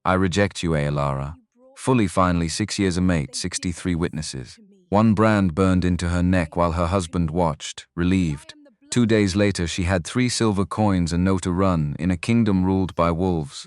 I reject you, Alara. Fully finally 6 years a mate, 63 witnesses. One brand burned into her neck while her husband watched, relieved. 2 days later she had 3 silver coins and no to run in a kingdom ruled by wolves.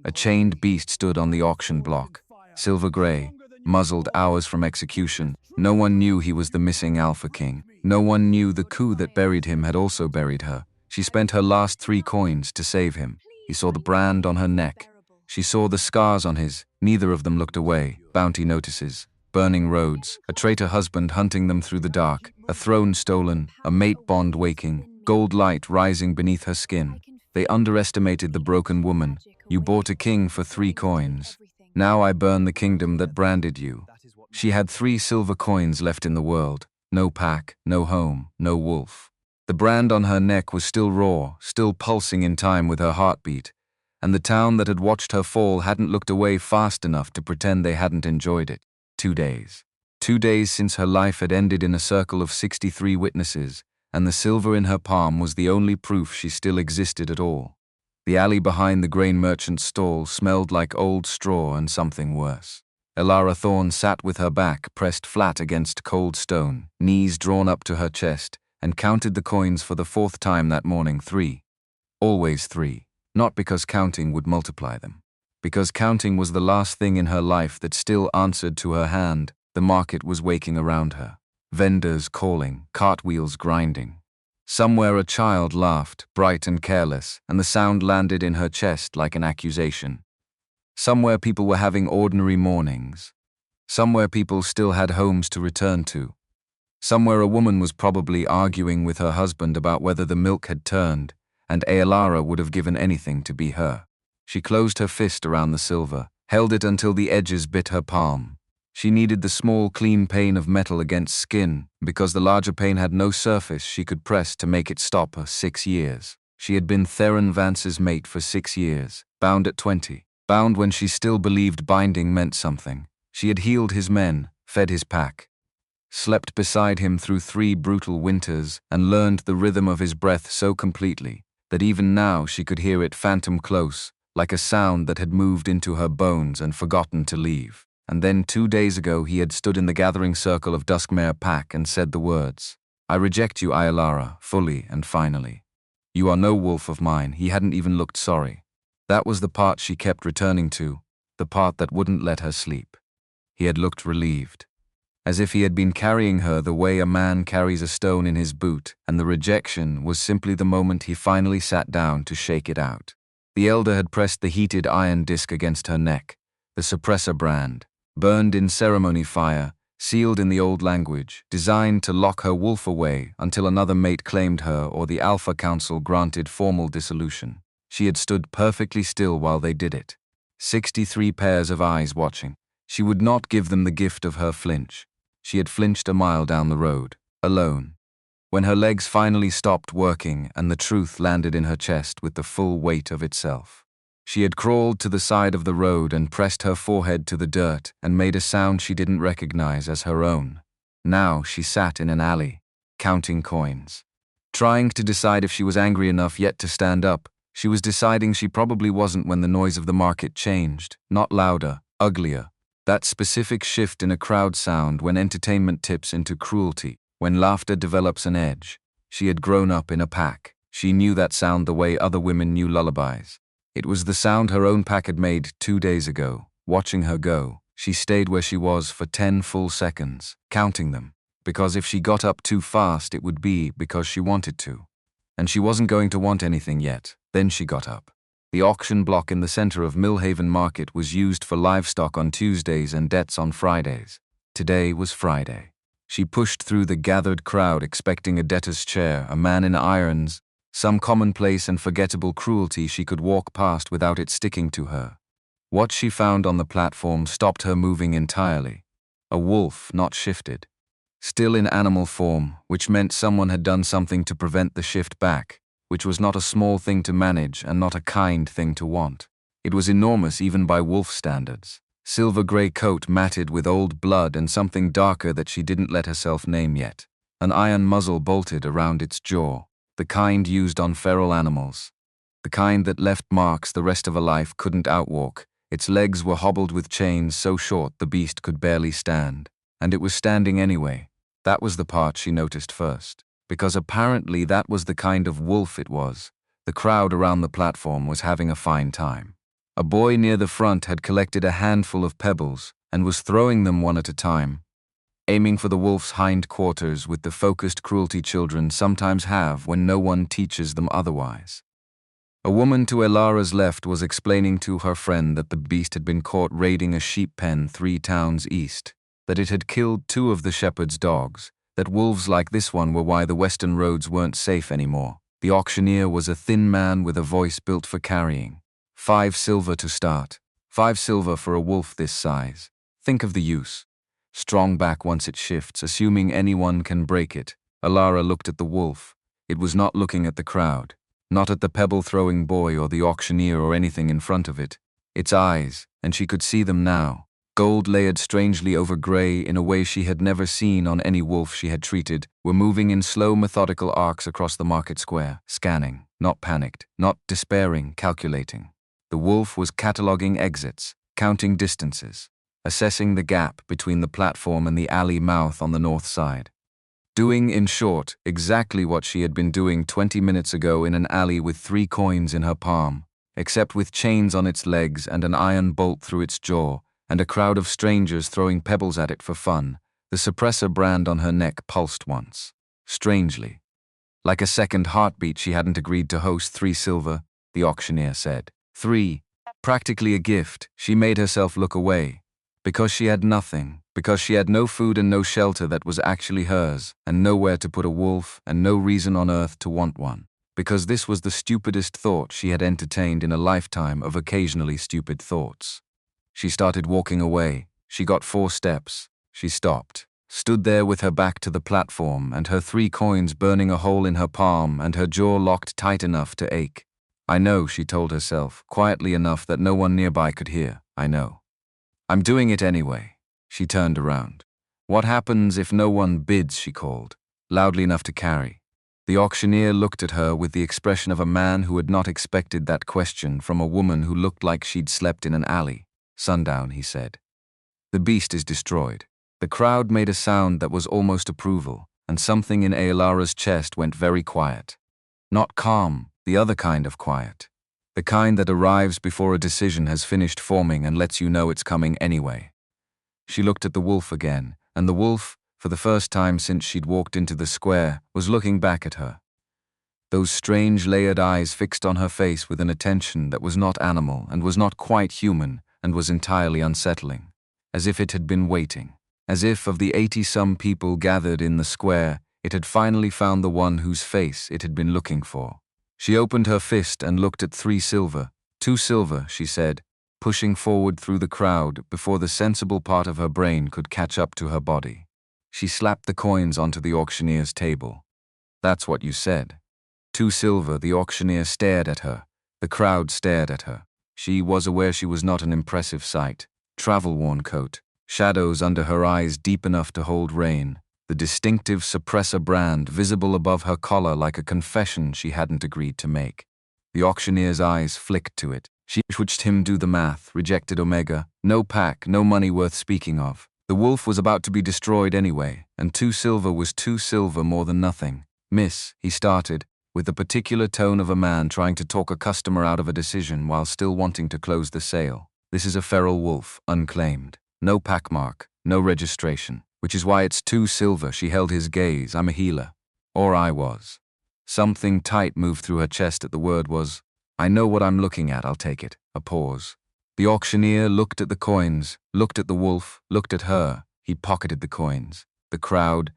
A chained beast stood on the auction block. Silver grey, muzzled hours from execution. No one knew he was the missing Alpha King. No one knew the coup that buried him had also buried her. She spent her last 3 coins to save him. He saw the brand on her neck. She saw the scars on his. Neither of them looked away. Bounty notices. Burning roads. A traitor husband hunting them through the dark. A throne stolen. A mate bond waking. Gold light rising beneath her skin. They underestimated the broken woman. You bought a king for 3 coins. Now I burn the kingdom that branded you. She had 3 silver coins left in the world. No pack, no home, no wolf. The brand on her neck was still raw, still pulsing in time with her heartbeat, and the town that had watched her fall hadn't looked away fast enough to pretend they hadn't enjoyed it. 2 days. 2 days since her life had ended in a circle of 63 witnesses, and the silver in her palm was the only proof she still existed at all. The alley behind the grain merchant's stall smelled like old straw and something worse. Alara Thorne sat with her back pressed flat against cold stone, knees drawn up to her chest, and counted the coins for the 4th time that morning. 3. Always 3. Not because counting would multiply them. Because counting was the last thing in her life that still answered to her hand. The market was waking around her. Vendors calling, cartwheels grinding. Somewhere a child laughed, bright and careless, and the sound landed in her chest like an accusation. Somewhere people were having ordinary mornings. Somewhere people still had homes to return to. Somewhere a woman was probably arguing with her husband about whether the milk had turned, and Alara would have given anything to be her. She closed her fist around the silver, held it until the edges bit her palm. She needed the small, clean pane of metal against skin, because the larger pane had no surface she could press to make it stop her. 6 years. She had been Theron Vance's mate for 6 years, bound at 20. Bound when she still believed binding meant something. She had healed his men, fed his pack, slept beside him through 3 brutal winters, and learned the rhythm of his breath so completely that even now she could hear it phantom close, like a sound that had moved into her bones and forgotten to leave. And then 2 days ago he had stood in the gathering circle of Duskmare pack and said the words, "I reject you, Alara, fully and finally. You are no wolf of mine." He hadn't even looked sorry. That was the part she kept returning to, the part that wouldn't let her sleep. He had looked relieved, as if he had been carrying her the way a man carries a stone in his boot, and the rejection was simply the moment he finally sat down to shake it out. The elder had pressed the heated iron disc against her neck, the suppressor brand, burned in ceremony fire, sealed in the old language, designed to lock her wolf away until another mate claimed her or the Alpha Council granted formal dissolution. She had stood perfectly still while they did it. 63 pairs of eyes watching. She would not give them the gift of her flinch. She had flinched a mile down the road, alone. When her legs finally stopped working and the truth landed in her chest with the full weight of itself. She had crawled to the side of the road and pressed her forehead to the dirt and made a sound she didn't recognize as her own. Now she sat in an alley, counting coins. Trying to decide if she was angry enough yet to stand up. She was deciding she probably wasn't when the noise of the market changed, not louder, uglier. That specific shift in a crowd sound when entertainment tips into cruelty, when laughter develops an edge. She had grown up in a pack. She knew that sound the way other women knew lullabies. It was the sound her own pack had made 2 days ago. Watching her go, she stayed where she was for 10 full seconds, counting them, because if she got up too fast it would be because she wanted to. And she wasn't going to want anything yet. Then she got up. The auction block in the center of Millhaven Market was used for livestock on Tuesdays and debts on Fridays. Today was Friday. She pushed through the gathered crowd expecting a debtor's chair, a man in irons, some commonplace and forgettable cruelty she could walk past without it sticking to her. What she found on the platform stopped her moving entirely. A wolf, not shifted. Still in animal form, which meant someone had done something to prevent the shift back, which was not a small thing to manage and not a kind thing to want. It was enormous even by wolf standards. Silver-gray coat matted with old blood and something darker that she didn't let herself name yet. An iron muzzle bolted around its jaw, the kind used on feral animals. The kind that left marks the rest of a life couldn't outwalk, Its legs were hobbled with chains so short the beast could barely stand. And it was standing anyway. That was the part she noticed first. Because apparently that was the kind of wolf it was. The crowd around the platform was having a fine time. A boy near the front had collected a handful of pebbles and was throwing them one at a time, aiming for the wolf's hind quarters with the focused cruelty children sometimes have when no one teaches them otherwise. A woman to Elara's left was explaining to her friend that the beast had been caught raiding a sheep pen 3 towns east, that it had killed 2 of the shepherd's dogs, that wolves like this one were why the western roads weren't safe anymore. The auctioneer was a thin man with a voice built for carrying. 5 silver to start. 5 silver for a wolf this size. Think of the use. Strong back once it shifts, assuming anyone can break it. Elara looked at the wolf. It was not looking at the crowd. Not at the pebble-throwing boy or the auctioneer or anything in front of it. Its eyes, and she could see them now, gold layered strangely over gray in a way she had never seen on any wolf she had treated, were moving in slow methodical arcs across the market square, scanning, not panicked, not despairing, calculating. The wolf was cataloging exits, counting distances, assessing the gap between the platform and the alley mouth on the north side. Doing, in short, exactly what she had been doing 20 minutes ago in an alley with 3 coins in her palm, except with chains on its legs and an iron bolt through its jaw, and a crowd of strangers throwing pebbles at it for fun. The suppressor brand on her neck pulsed once. Strangely. Like a second heartbeat, she hadn't agreed to host 3 silver, the auctioneer said. 3. Practically a gift. She made herself look away. Because she had nothing, because she had no food and no shelter that was actually hers, and nowhere to put a wolf, and no reason on earth to want one. Because this was the stupidest thought she had entertained in a lifetime of occasionally stupid thoughts. She started walking away. She got 4 steps. She stopped, stood there with her back to the platform and her 3 coins burning a hole in her palm and her jaw locked tight enough to ache. I know, she told herself, quietly enough that no one nearby could hear. I know. I'm doing it anyway. She turned around. What happens if no one bids, she called, loudly enough to carry. The auctioneer looked at her with the expression of a man who had not expected that question from a woman who looked like she'd slept in an alley. Sundown, he said. The beast is destroyed. The crowd made a sound that was almost approval, and something in Elara's chest went very quiet. Not calm, the other kind of quiet. The kind that arrives before a decision has finished forming and lets you know it's coming anyway. She looked at the wolf again, and the wolf, for the first time since she'd walked into the square, was looking back at her. Those strange layered eyes fixed on her face with an attention that was not animal and was not quite human and was entirely unsettling, as if it had been waiting, as if of the 80-some people gathered in the square, it had finally found the one whose face it had been looking for. She opened her fist and looked at 3 silver. 2 silver, she said, pushing forward through the crowd before the sensible part of her brain could catch up to her body. She slapped the coins onto the auctioneer's table. That's what you said. 2 silver, the auctioneer stared at her. The crowd stared at her. She was aware she was not an impressive sight. Travel-worn coat, shadows under her eyes deep enough to hold rain, the distinctive suppressor brand visible above her collar like a confession she hadn't agreed to make. The auctioneer's eyes flicked to it. She watched him do the math, rejected Omega. No pack, no money worth speaking of. The wolf was about to be destroyed anyway, and 2 silver was 2 silver more than nothing. Miss, he started, with the particular tone of a man trying to talk a customer out of a decision while still wanting to close the sale. This is a feral wolf, unclaimed. No pack mark, no registration. Which is why it's 2 silver. She held his gaze. I'm a healer. Or I was. Something tight moved through her chest at the word was. I know what I'm looking at, I'll take it. A pause. The auctioneer looked at the coins, looked at the wolf, looked at her. He pocketed the coins. The crowd,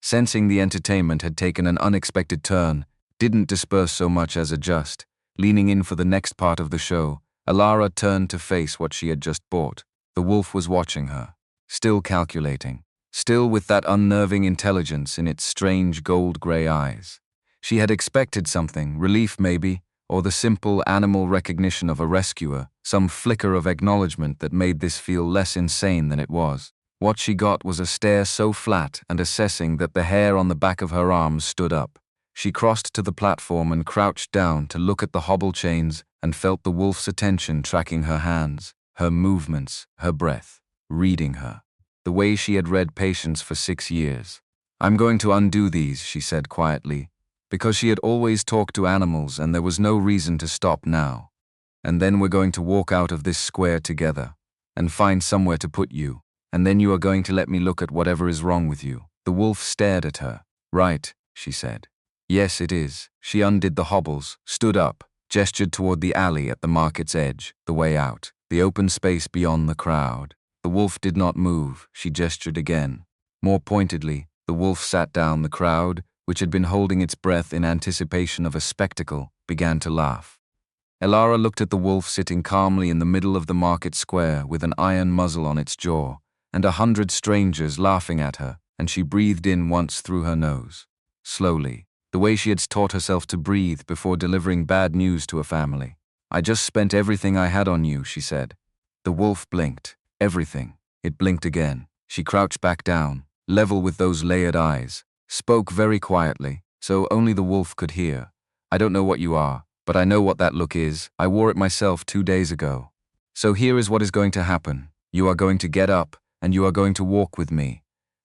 sensing the entertainment had taken an unexpected turn, didn't disperse so much as adjust. Leaning in for the next part of the show, Elara turned to face what she had just bought. The wolf was watching her, still calculating. Still with that unnerving intelligence in its strange gold-gray eyes. She had expected something, relief maybe, or the simple animal recognition of a rescuer, some flicker of acknowledgement that made this feel less insane than it was. What she got was a stare so flat and assessing that the hair on the back of her arms stood up. She crossed to the platform and crouched down to look at the hobble chains and felt the wolf's attention tracking her hands. her movements, her breath, reading her. The way she had read patience for 6 years. "I'm going to undo these," she said quietly, because she had always talked to animals and there was no reason to stop now. "And then we're going to walk out of this square together and find somewhere to put you, and then you are going to let me look at whatever is wrong with you." The wolf stared at her. "Right," she said. "Yes, it is." She undid the hobbles, stood up, gestured toward the alley at the market's edge, the way out, the open space beyond the crowd. The wolf did not move. She gestured again. More pointedly, the wolf sat down. The crowd, which had been holding its breath in anticipation of a spectacle, began to laugh. Elara looked at the wolf sitting calmly in the middle of the market square with an iron muzzle on its jaw, and 100 strangers laughing at her, and she breathed in once through her nose. Slowly, the way she had taught herself to breathe before delivering bad news to a family. "I just spent everything I had on you," she said. The wolf blinked. Everything. It blinked again. She crouched back down, level with those layered eyes, spoke very quietly, so only the wolf could hear. "I don't know what you are, but I know what that look is. I wore it myself 2 days ago. So here is what is going to happen. You are going to get up, and you are going to walk with me.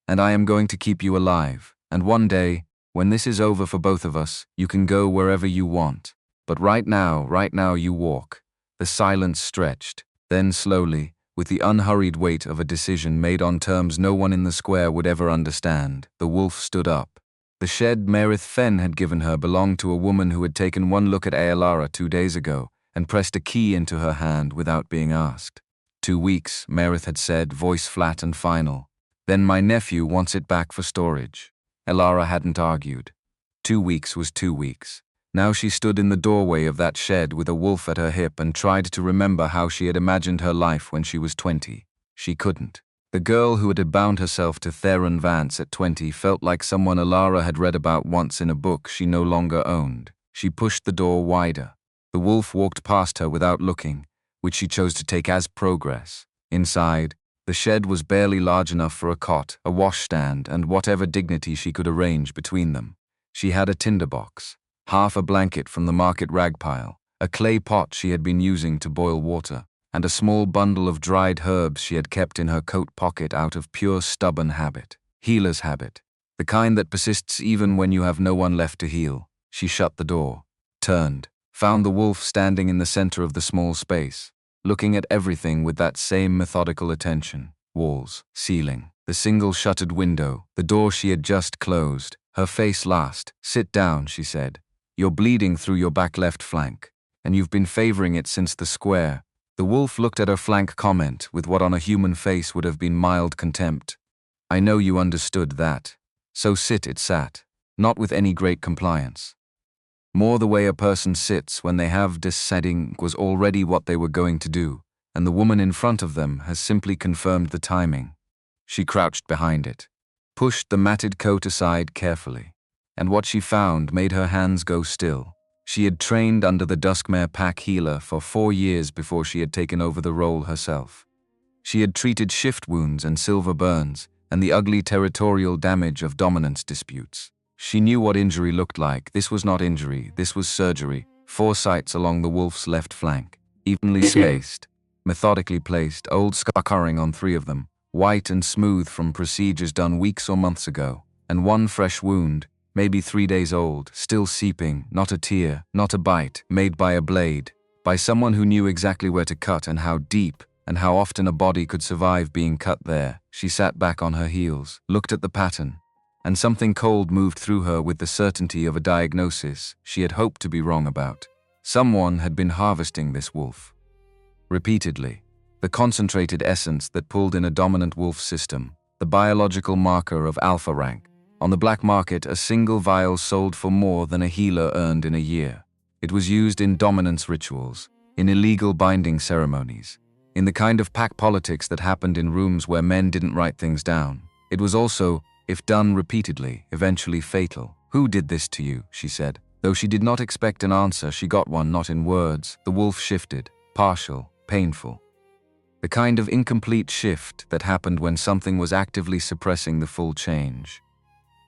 And I am going to keep you alive. And one day, when this is over for both of us, you can go wherever you want. But right now you walk." The silence stretched. Then slowly, with the unhurried weight of a decision made on terms no one in the square would ever understand, the wolf stood up. The shed Merith Fen had given her belonged to a woman who had taken one look at Elara 2 days ago and pressed a key into her hand without being asked. 2 weeks, Merith had said, voice flat and final. "Then my nephew wants it back for storage." Elara hadn't argued. 2 weeks was 2 weeks. Now she stood in the doorway of that shed with a wolf at her hip and tried to remember how she had imagined her life when she was 20. She couldn't. The girl who had bound herself to Theron Vance at 20 felt like someone Elara had read about once in a book she no longer owned. She pushed the door wider. The wolf walked past her without looking, which she chose to take as progress. Inside, the shed was barely large enough for a cot, a washstand, and whatever dignity she could arrange between them. She had a tinderbox, half a blanket from the market rag pile, a clay pot she had been using to boil water, and a small bundle of dried herbs she had kept in her coat pocket out of pure stubborn habit. Healer's habit. The kind that persists even when you have no one left to heal. She shut the door, turned, found the wolf standing in the center of the small space, looking at everything with that same methodical attention. Walls, ceiling, the single shuttered window, the door she had just closed, her face last. "Sit down," she said. "You're bleeding through your back left flank, and you've been favoring it since the square." The wolf looked at her flank comment with what on a human face would have been mild contempt. "I know you understood that. So sit." It sat, not with any great compliance. More the way a person sits when they have deciding was already what they were going to do, and the woman in front of them has simply confirmed the timing. She crouched behind it, pushed the matted coat aside carefully, and what she found made her hands go still. She had trained under the Duskmare pack healer for 4 years before she had taken over the role herself. She had treated shift wounds and silver burns, and the ugly territorial damage of dominance disputes. She knew what injury looked like. This was not injury, this was surgery. 4 sites along the wolf's left flank, evenly spaced, methodically placed, old scarring on 3 of them, white and smooth from procedures done weeks or months ago, and 1 fresh wound, maybe 3 days old, still seeping, not a tear, not a bite, made by a blade, by someone who knew exactly where to cut and how deep, and how often a body could survive being cut there. She sat back on her heels, looked at the pattern, and something cold moved through her with the certainty of a diagnosis she had hoped to be wrong about. Someone had been harvesting this wolf. Repeatedly. The concentrated essence that pulled in a dominant wolf system, the biological marker of alpha rank. On the black market, a single vial sold for more than a healer earned in a year. It was used in dominance rituals, in illegal binding ceremonies, in the kind of pack politics that happened in rooms where men didn't write things down. It was also, if done repeatedly, eventually fatal. "Who did this to you?" she said. Though she did not expect an answer, she got one, not in words. The wolf shifted, partial, painful. The kind of incomplete shift that happened when something was actively suppressing the full change.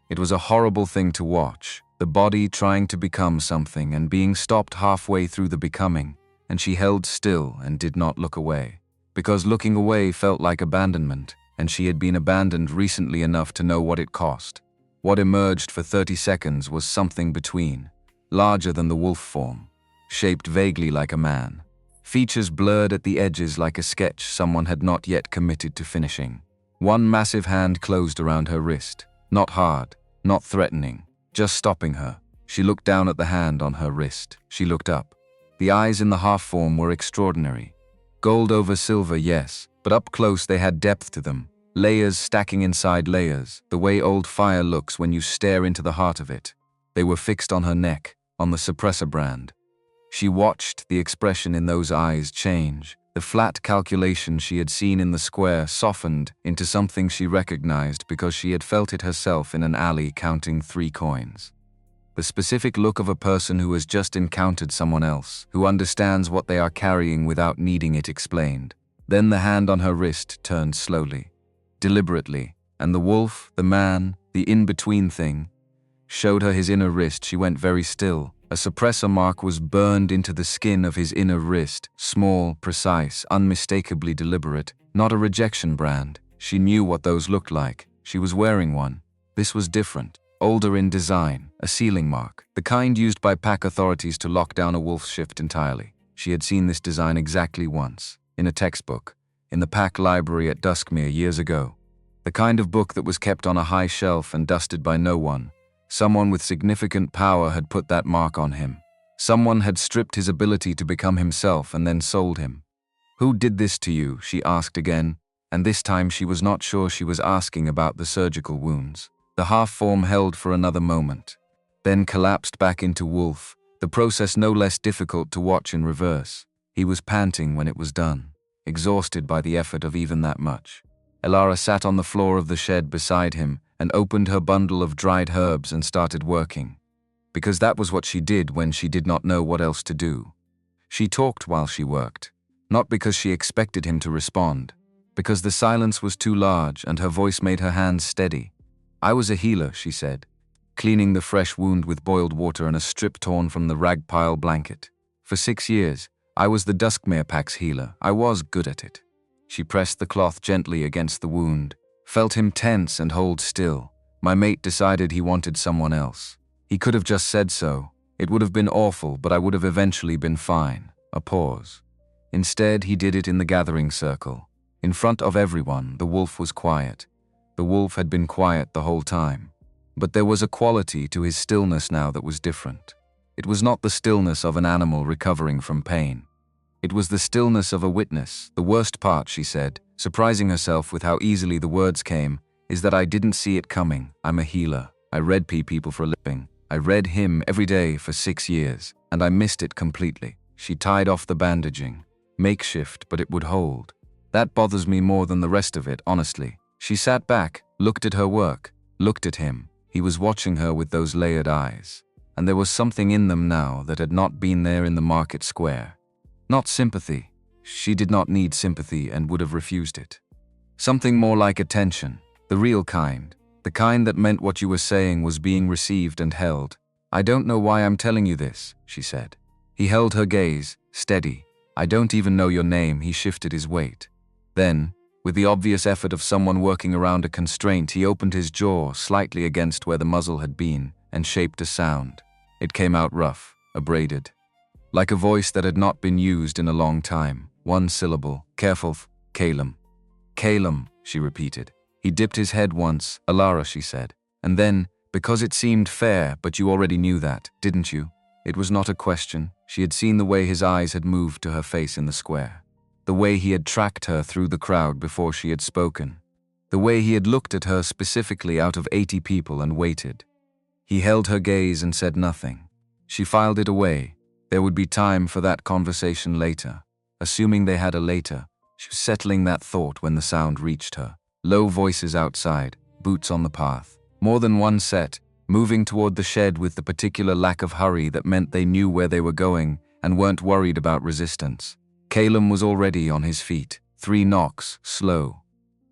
It was a horrible thing to watch, the body trying to become something and being stopped halfway through the becoming, and she held still and did not look away. Because looking away felt like abandonment, and she had been abandoned recently enough to know what it cost. What emerged for 30 seconds was something between, larger than the wolf form, shaped vaguely like a man. Features blurred at the edges like a sketch someone had not yet committed to finishing. One massive hand closed around her wrist, not hard, not threatening, just stopping her. She looked down at the hand on her wrist. She looked up. The eyes in the half-form were extraordinary. Gold over silver, yes, but up close they had depth to them. Layers stacking inside layers, the way old fire looks when you stare into the heart of it. They were fixed on her neck, on the suppressor brand. She watched the expression in those eyes change. The flat calculation she had seen in the square softened into something she recognized because she had felt it herself in an alley counting 3 coins. The specific look of a person who has just encountered someone else, who understands what they are carrying without needing it explained. Then the hand on her wrist turned slowly, deliberately, and the wolf, the man, the in-between thing, showed her his inner wrist. She went very still. A suppressor mark was burned into the skin of his inner wrist, small, precise, unmistakably deliberate, not a rejection brand. She knew what those looked like. She was wearing one. This was different, older in design, a sealing mark, the kind used by pack authorities to lock down a wolf's shift entirely. She had seen this design exactly once, in a textbook, in the pack library at Duskmere years ago. The kind of book that was kept on a high shelf and dusted by no one. Someone with significant power had put that mark on him. Someone had stripped his ability to become himself and then sold him. "Who did this to you?" she asked again, and this time she was not sure she was asking about the surgical wounds. The half-form held for another moment, then collapsed back into wolf, the process no less difficult to watch in reverse. He was panting when it was done, exhausted by the effort of even that much. Elara sat on the floor of the shed beside him and opened her bundle of dried herbs and started working. Because that was what she did when she did not know what else to do. She talked while she worked, not because she expected him to respond, because the silence was too large and her voice made her hands steady. "I was a healer," she said, cleaning the fresh wound with boiled water and a strip torn from the rag pile blanket. "For 6 years, I was the Duskmere Pack's healer. I was good at it." She pressed the cloth gently against the wound, felt him tense and hold still. "My mate decided he wanted someone else. He could have just said so. It would have been awful, but I would have eventually been fine." A pause. Instead, he did it in the gathering circle. In front of everyone, the wolf was quiet. The wolf had been quiet the whole time. But there was a quality to his stillness now that was different. It was not the stillness of an animal recovering from pain. It was the stillness of a witness. "The worst part," she said, surprising herself with how easily the words came, "is that I didn't see it coming. I'm a healer. I read people for a living. I read him every day for 6 years, and I missed it completely." She tied off the bandaging. Makeshift, but it would hold. "That bothers me more than the rest of it, honestly." She sat back, looked at her work, looked at him. He was watching her with those layered eyes, and there was something in them now that had not been there in the market square. Not sympathy. She did not need sympathy and would have refused it. Something more like attention, the real kind, the kind that meant what you were saying was being received and held. "I don't know why I'm telling you this," she said. He held her gaze, steady. "I don't even know your name." He shifted his weight. Then, with the obvious effort of someone working around a constraint, he opened his jaw slightly against where the muzzle had been and shaped a sound. It came out rough, abraded, like a voice that had not been used in a long time. One syllable. "Careful, Calum." "Calum," she repeated. He dipped his head once. "Elara," she said. And then, because it seemed fair, "But you already knew that, didn't you?" It was not a question. She had seen the way his eyes had moved to her face in the square. The way he had tracked her through the crowd before she had spoken. The way he had looked at her specifically out of 80 people and waited. He held her gaze and said nothing. She filed it away. There would be time for that conversation later. Assuming they had a later, she was settling that thought when the sound reached her. Low voices outside, boots on the path. More than one set, moving toward the shed with the particular lack of hurry that meant they knew where they were going and weren't worried about resistance. Calum was already on his feet. 3 knocks, slow.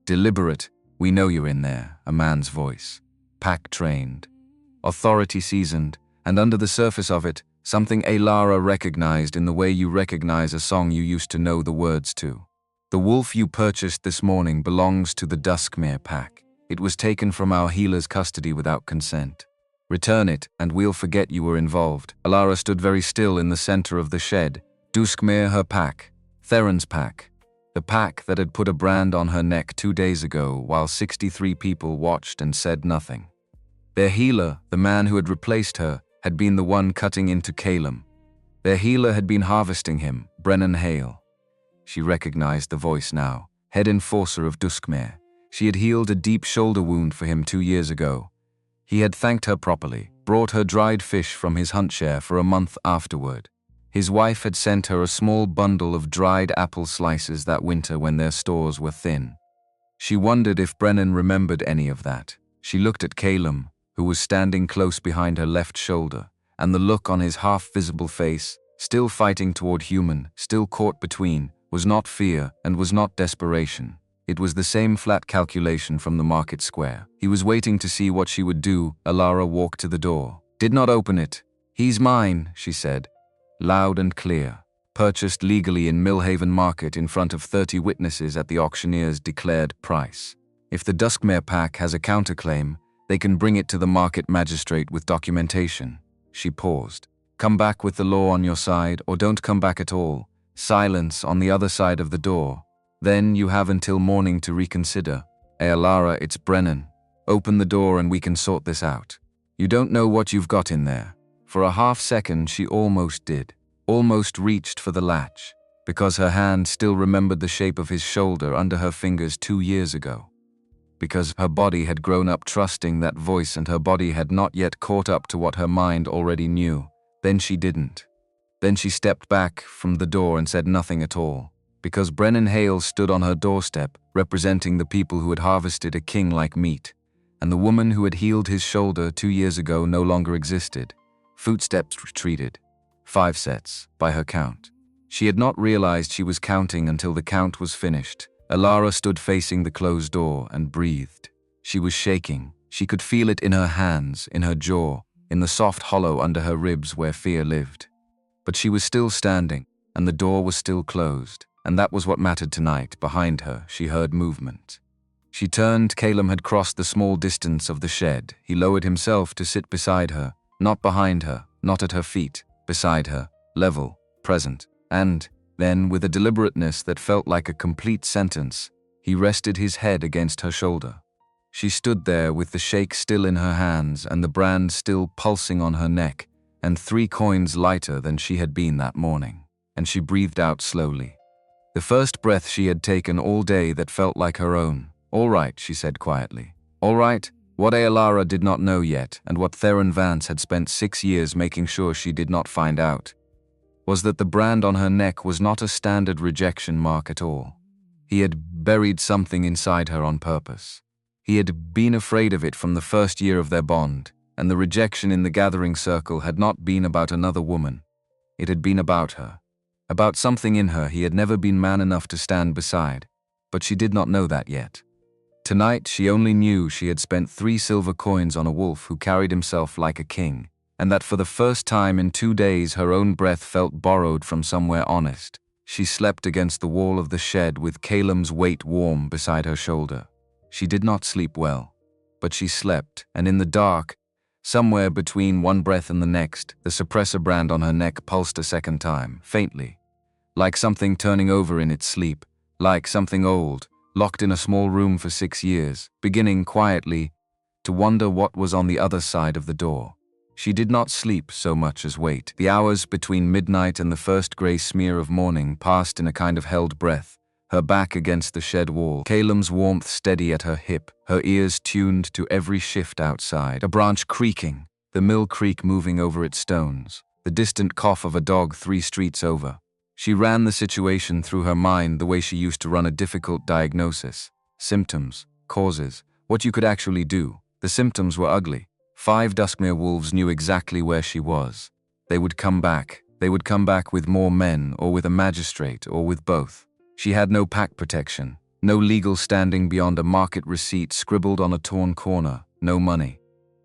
Deliberate. "We know you're in there," a man's voice. Pack trained. Authority seasoned, and under the surface of it, something Elara recognized in the way you recognize a song you used to know the words to. The wolf you purchased this morning belongs to the Duskmere pack. It was taken from our healer's custody without consent. Return it, and we'll forget you were involved." Alara stood very still in the center of the shed. Duskmere, her pack. Theron's pack. The pack that had put a brand on her neck 2 days ago while 63 people watched and said nothing. Their healer, the man who had replaced her, had been the one cutting into Calum. Their healer had been harvesting him, Brennan Hale. She recognized the voice now, head enforcer of Duskmere. She had healed a deep shoulder wound for him 2 years ago. He had thanked her properly, brought her dried fish from his hunt share for a month afterward. His wife had sent her a small bundle of dried apple slices that winter when their stores were thin. She wondered if Brennan remembered any of that. She looked at Calum, who was standing close behind her left shoulder, and the look on his half-visible face, still fighting toward human, still caught between, was not fear and was not desperation. It was the same flat calculation from the market square. He was waiting to see what she would do. Alara walked to the door. "Did not open it." "He's mine," she said, loud and clear. "Purchased legally in Millhaven Market in front of 30 witnesses at the auctioneer's declared price. If the Duskmere pack has a counterclaim, they can bring it to the market magistrate with documentation." She paused. "Come back with the law on your side, or don't come back at all. Silence on the other side of the door. Then you have until morning to reconsider." "Alara, it's Brennan. Open the door and we can sort this out. You don't know what you've got in there." For a half-second she almost did, almost reached for the latch, because her hand still remembered the shape of his shoulder under her fingers 2 years ago. Because her body had grown up trusting that voice and her body had not yet caught up to what her mind already knew. Then she didn't. Then she stepped back from the door and said nothing at all. Because Brennan Hale stood on her doorstep, representing the people who had harvested a king like meat, and the woman who had healed his shoulder 2 years ago no longer existed. Footsteps retreated. 5 sets, by her count. She had not realized she was counting until the count was finished. Alara stood facing the closed door and breathed. She was shaking. She could feel it in her hands, in her jaw, in the soft hollow under her ribs where fear lived. But she was still standing, and the door was still closed. And that was what mattered tonight. Behind her, she heard movement. She turned. Calum had crossed the small distance of the shed. He lowered himself to sit beside her, not behind her, not at her feet, beside her, level, present. And then, with a deliberateness that felt like a complete sentence, he rested his head against her shoulder. She stood there with the shake still in her hands and the brand still pulsing on her neck, and 3 coins lighter than she had been that morning. And she breathed out slowly. The first breath she had taken all day that felt like her own. "All right," she said quietly. "All right." What Alara did not know yet, and what Theron Vance had spent 6 years making sure she did not find out, was that the brand on her neck was not a standard rejection mark at all. He had buried something inside her on purpose. He had been afraid of it from the first year of their bond, and the rejection in the gathering circle had not been about another woman. It had been about her. About something in her he had never been man enough to stand beside, but she did not know that yet. Tonight she only knew she had spent 3 silver coins on a wolf who carried himself like a king, and that for the first time in 2 days her own breath felt borrowed from somewhere honest. She slept against the wall of the shed with Calum's weight warm beside her shoulder. She did not sleep well, but she slept, and in the dark, somewhere between one breath and the next, the suppressor brand on her neck pulsed a second time, faintly. Like something turning over in its sleep, like something old, locked in a small room for 6 years, beginning quietly to wonder what was on the other side of the door. She did not sleep so much as wait. The hours between midnight and the first grey smear of morning passed in a kind of held breath, her back against the shed wall, Calum's warmth steady at her hip, her ears tuned to every shift outside, a branch creaking, the mill creek moving over its stones, the distant cough of a dog 3 streets over. She ran the situation through her mind the way she used to run a difficult diagnosis. Symptoms, causes, what you could actually do. The symptoms were ugly. 5 Duskmere wolves knew exactly where she was. They would come back. They would come back with more men, or with a magistrate, or with both. She had no pack protection, no legal standing beyond a market receipt scribbled on a torn corner, no money.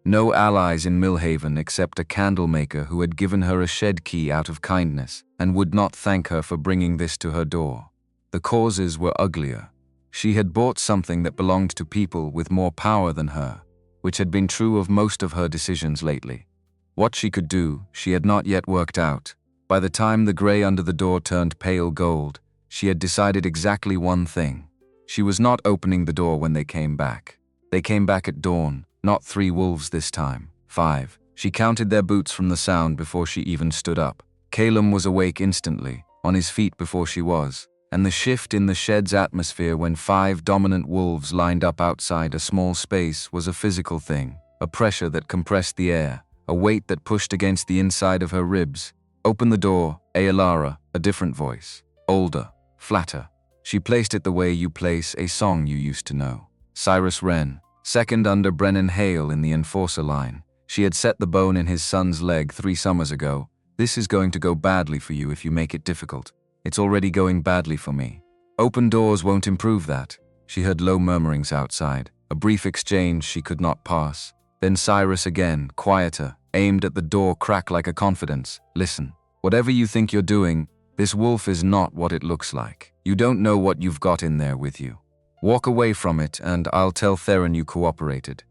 No allies in Millhaven except a candlemaker who had given her a shed key out of kindness and would not thank her for bringing this to her door. The causes were uglier. She had bought something that belonged to people with more power than her, which had been true of most of her decisions lately. What she could do, she had not yet worked out. By the time the gray under the door turned pale gold, she had decided exactly one thing. She was not opening the door when they came back. They came back at dawn, not 3 wolves this time, 5. She counted their boots from the sound before she even stood up. Calum was awake instantly, on his feet before she was, and the shift in the shed's atmosphere when 5 dominant wolves lined up outside a small space was a physical thing, a pressure that compressed the air, a weight that pushed against the inside of her ribs. Open the door, Aelara, a different voice, older, flatter. She placed it the way you place a song you used to know. Cyrus Wren, second under Brennan Hale in the enforcer line. She had set the bone in his son's leg 3 summers ago. This is going to go badly for you if you make it difficult. It's already going badly for me. Open doors won't improve that. She heard low murmurings outside, a brief exchange she could not pass. Then Cyrus again, quieter, aimed at the door crack like a confidence. Listen, whatever you think you're doing, this wolf is not what it looks like. You don't know what you've got in there with you. Walk away from it and I'll tell Theron you cooperated.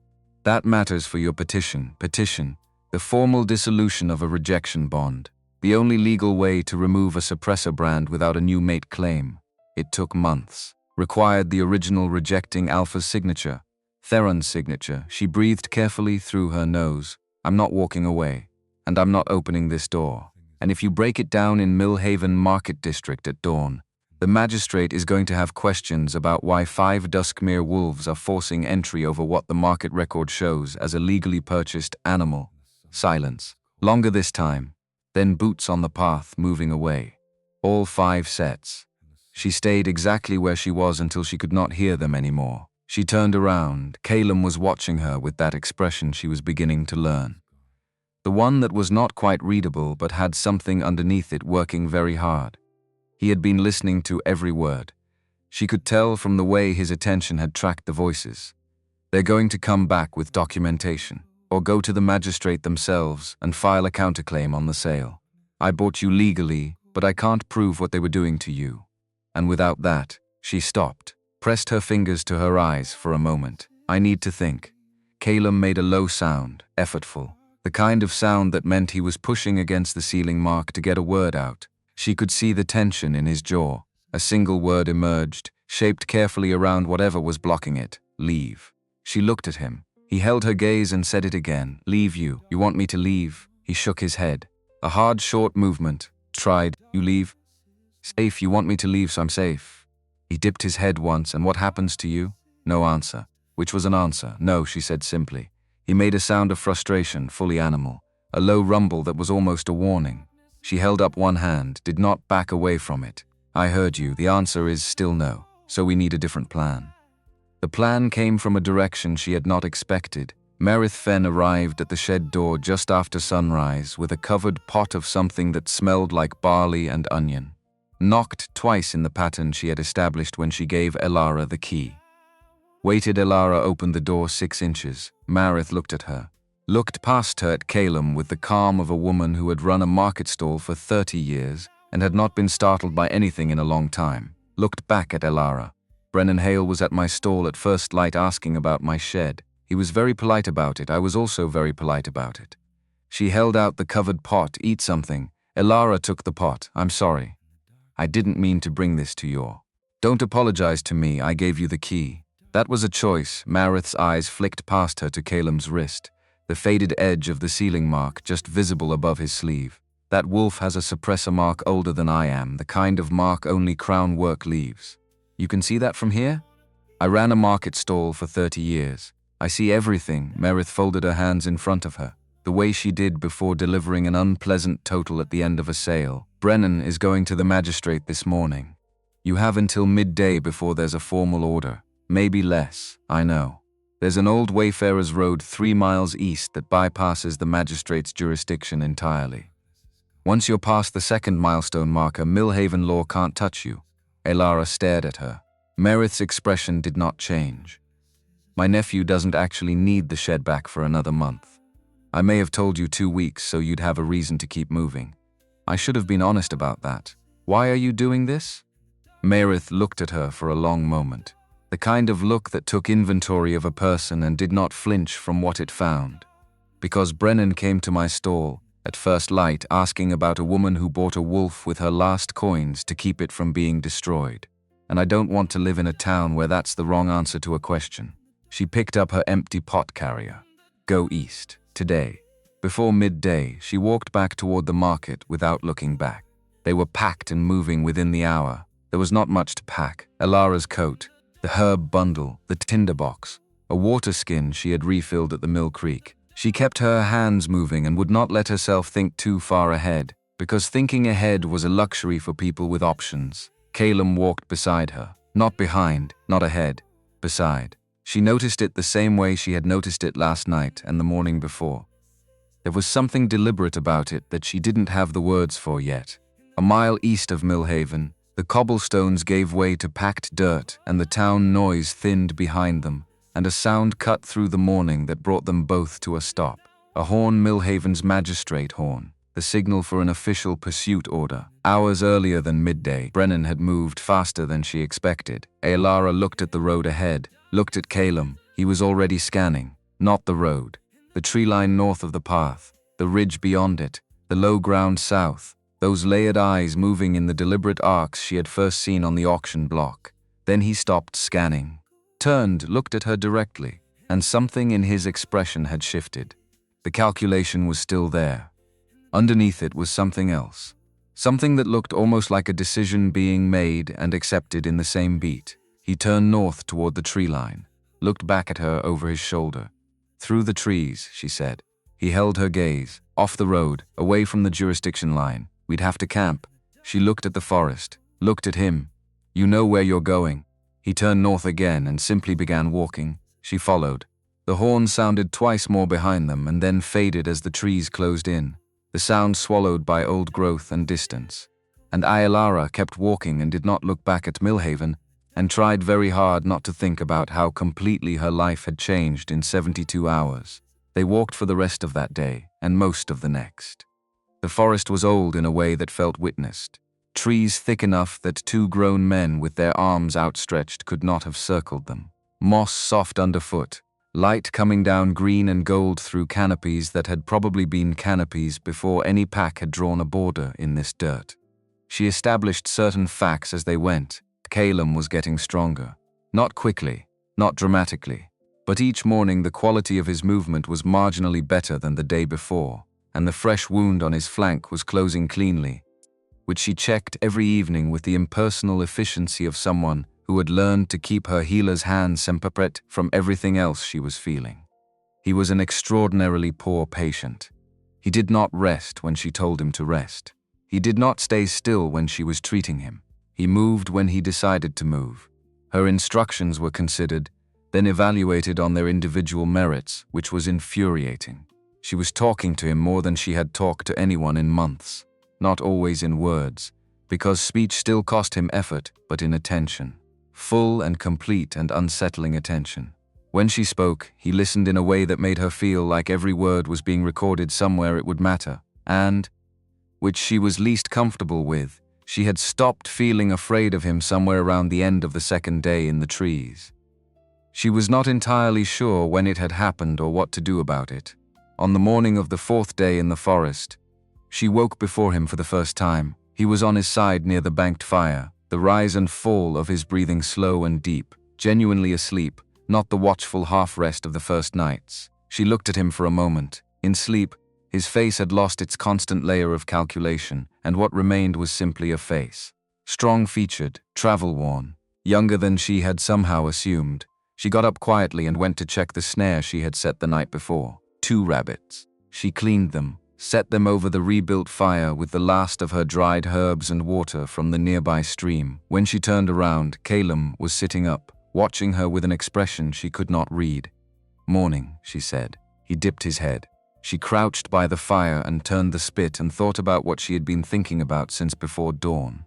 That matters for your petition, the formal dissolution of a rejection bond. The only legal way to remove a suppressor brand without a new mate claim. It took months. Required the original rejecting Alpha's signature. Theron's signature. She breathed carefully through her nose. I'm not walking away. And I'm not opening this door. And if you break it down in Millhaven Market District at dawn, the magistrate is going to have questions about why 5 Duskmere wolves are forcing entry over what the market record shows as a legally purchased animal. Silence. Longer this time. Then boots on the path, moving away. All 5 sets. She stayed exactly where she was until she could not hear them anymore. She turned around. Calum was watching her with that expression she was beginning to learn. The one that was not quite readable but had something underneath it working very hard. He had been listening to every word. She could tell from the way his attention had tracked the voices. They're going to come back with documentation, or go to the magistrate themselves and file a counterclaim on the sale. I bought you legally, but I can't prove what they were doing to you. And without that, she stopped, pressed her fingers to her eyes for a moment. I need to think. Calum made a low sound, effortful, the kind of sound that meant he was pushing against the ceiling mark to get a word out. She could see the tension in his jaw. A single word emerged, shaped carefully around whatever was blocking it. Leave. She looked at him. He held her gaze and said it again. Leave you. You want me to leave? He shook his head. A hard, short movement. Tried. You leave? Safe. You want me to leave so I'm safe. He dipped his head once. And what happens to you? No answer. Which was an answer. No, she said simply. He made a sound of frustration, fully animal. A low rumble that was almost a warning. She held up one hand, did not back away from it. I heard you. The answer is still no. So we need a different plan. The plan came from a direction she had not expected. Merith Fen arrived at the shed door just after sunrise with a covered pot of something that smelled like barley and onion. Knocked twice in the pattern she had established when she gave Aelara the key. Waited. Aelara opened the door 6 inches. Marith looked at her. Looked past her at Calum with the calm of a woman who had run a market stall for 30 years and had not been startled by anything in a long time. Looked back at Aelara. Brennan Hale was at my stall at first light asking about my shed. He was very polite about it. I was also very polite about it. She held out the covered pot. Eat something. Aelara took the pot. I'm sorry. I didn't mean to bring this to your. Don't apologize to me. I gave you the key. That was a choice. Marith's eyes flicked past her to Calum's wrist. The faded edge of the ceiling mark just visible above his sleeve. That wolf has a suppressor mark older than I am, the kind of mark only crown work leaves. You can see that from here? I ran a market stall for 30 years. I see everything. Merith folded her hands in front of her, the way she did before delivering an unpleasant total at the end of a sale. Brennan is going to the magistrate this morning. You have until midday before there's a formal order. Maybe less, I know. There's an old Wayfarer's Road 3 miles east that bypasses the magistrate's jurisdiction entirely. Once you're past the 2nd milestone marker, Millhaven law can't touch you. Aelara stared at her. Merith's expression did not change. My nephew doesn't actually need the shed back for another month. I may have told you 2 weeks so you'd have a reason to keep moving. I should have been honest about that. Why are you doing this? Meredith looked at her for a long moment, the kind of look that took inventory of a person and did not flinch from what it found. Because Brennan came to my stall, at first light, asking about a woman who bought a wolf with her last coins to keep it from being destroyed. And I don't want to live in a town where that's the wrong answer to a question. She picked up her empty pot carrier. Go east, today. Before midday, she walked back toward the market without looking back. They were packed and moving within the hour. There was not much to pack. Elara's coat, the herb bundle, the tinderbox, a water skin she had refilled at the Mill Creek. She kept her hands moving and would not let herself think too far ahead, because thinking ahead was a luxury for people with options. Caleb walked beside her, not behind, not ahead, beside. She noticed it the same way she had noticed it last night and the morning before. There was something deliberate about it that she didn't have the words for yet. A mile east of Millhaven, the cobblestones gave way to packed dirt and the town noise thinned behind them, and a sound cut through the morning that brought them both to a stop. A horn, Millhaven's magistrate horn, the signal for an official pursuit order. Hours earlier than midday, Brennan had moved faster than she expected. Elara looked at the road ahead, looked at Caleb. He was already scanning, not the road, the tree line north of the path, the ridge beyond it, the low ground south, those layered eyes moving in the deliberate arcs she had first seen on the auction block. Then he stopped scanning, turned, looked at her directly, and something in his expression had shifted. The calculation was still there. Underneath it was something else. Something that looked almost like a decision being made and accepted in the same beat. He turned north toward the tree line, looked back at her over his shoulder. Through the trees, she said. He held her gaze, off the road, away from the jurisdiction line. We'd have to camp. She looked at the forest, looked at him. You know where you're going. He turned north again and simply began walking. She followed. The horn sounded twice more behind them and then faded as the trees closed in, the sound swallowed by old growth and distance. And Elara kept walking and did not look back at Millhaven, and tried very hard not to think about how completely her life had changed in 72 hours. They walked for the rest of that day and most of the next. The forest was old in a way that felt witnessed. Trees thick enough that two grown men with their arms outstretched could not have circled them. Moss soft underfoot, light coming down green and gold through canopies that had probably been canopies before any pack had drawn a border in this dirt. She established certain facts as they went. Caleb was getting stronger. Not quickly, not dramatically, but each morning the quality of his movement was marginally better than the day before, and the fresh wound on his flank was closing cleanly, which she checked every evening with the impersonal efficiency of someone who had learned to keep her healer's hand separate from everything else she was feeling. He was an extraordinarily poor patient. He did not rest when she told him to rest. He did not stay still when she was treating him. He moved when he decided to move. Her instructions were considered, then evaluated on their individual merits, which was infuriating. She was talking to him more than she had talked to anyone in months, not always in words, because speech still cost him effort, but in attention. Full and complete and unsettling attention. When she spoke, he listened in a way that made her feel like every word was being recorded somewhere it would matter, and, which she was least comfortable with, she had stopped feeling afraid of him somewhere around the end of the second day in the trees. She was not entirely sure when it had happened or what to do about it. On the morning of the fourth day in the forest, she woke before him for the first time. He was on his side near the banked fire, the rise and fall of his breathing slow and deep, genuinely asleep, not the watchful half-rest of the first nights. She looked at him for a moment. In sleep, his face had lost its constant layer of calculation, and what remained was simply a face. Strong-featured, travel-worn, younger than she had somehow assumed. She got up quietly and went to check the snare she had set the night before. 2 rabbits. She cleaned them, set them over the rebuilt fire with the last of her dried herbs and water from the nearby stream. When she turned around, Caleb was sitting up, watching her with an expression she could not read. "Morning," she said. He dipped his head. She crouched by the fire and turned the spit and thought about what she had been thinking about since before dawn.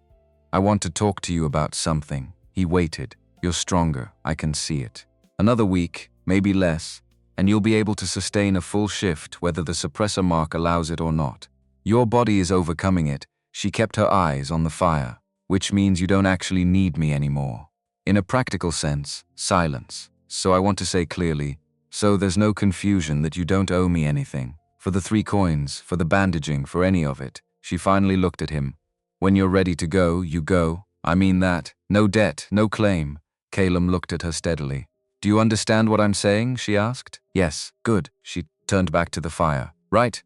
"I want to talk to you about something." He waited. "You're stronger, I can see it. Another week, maybe less, and you'll be able to sustain a full shift whether the suppressor mark allows it or not. Your body is overcoming it." She kept her eyes on the fire. which means you don't actually need me anymore. In a practical sense, silence. So I want to say clearly, so there's no confusion that you don't owe me anything. For the 3 coins, for the bandaging, for any of it. She finally looked at him. When you're ready to go, you go. I mean that. No debt, no claim. Calum looked at her steadily. Do you understand what I'm saying? She asked. Yes, good. She turned back to the fire. Right.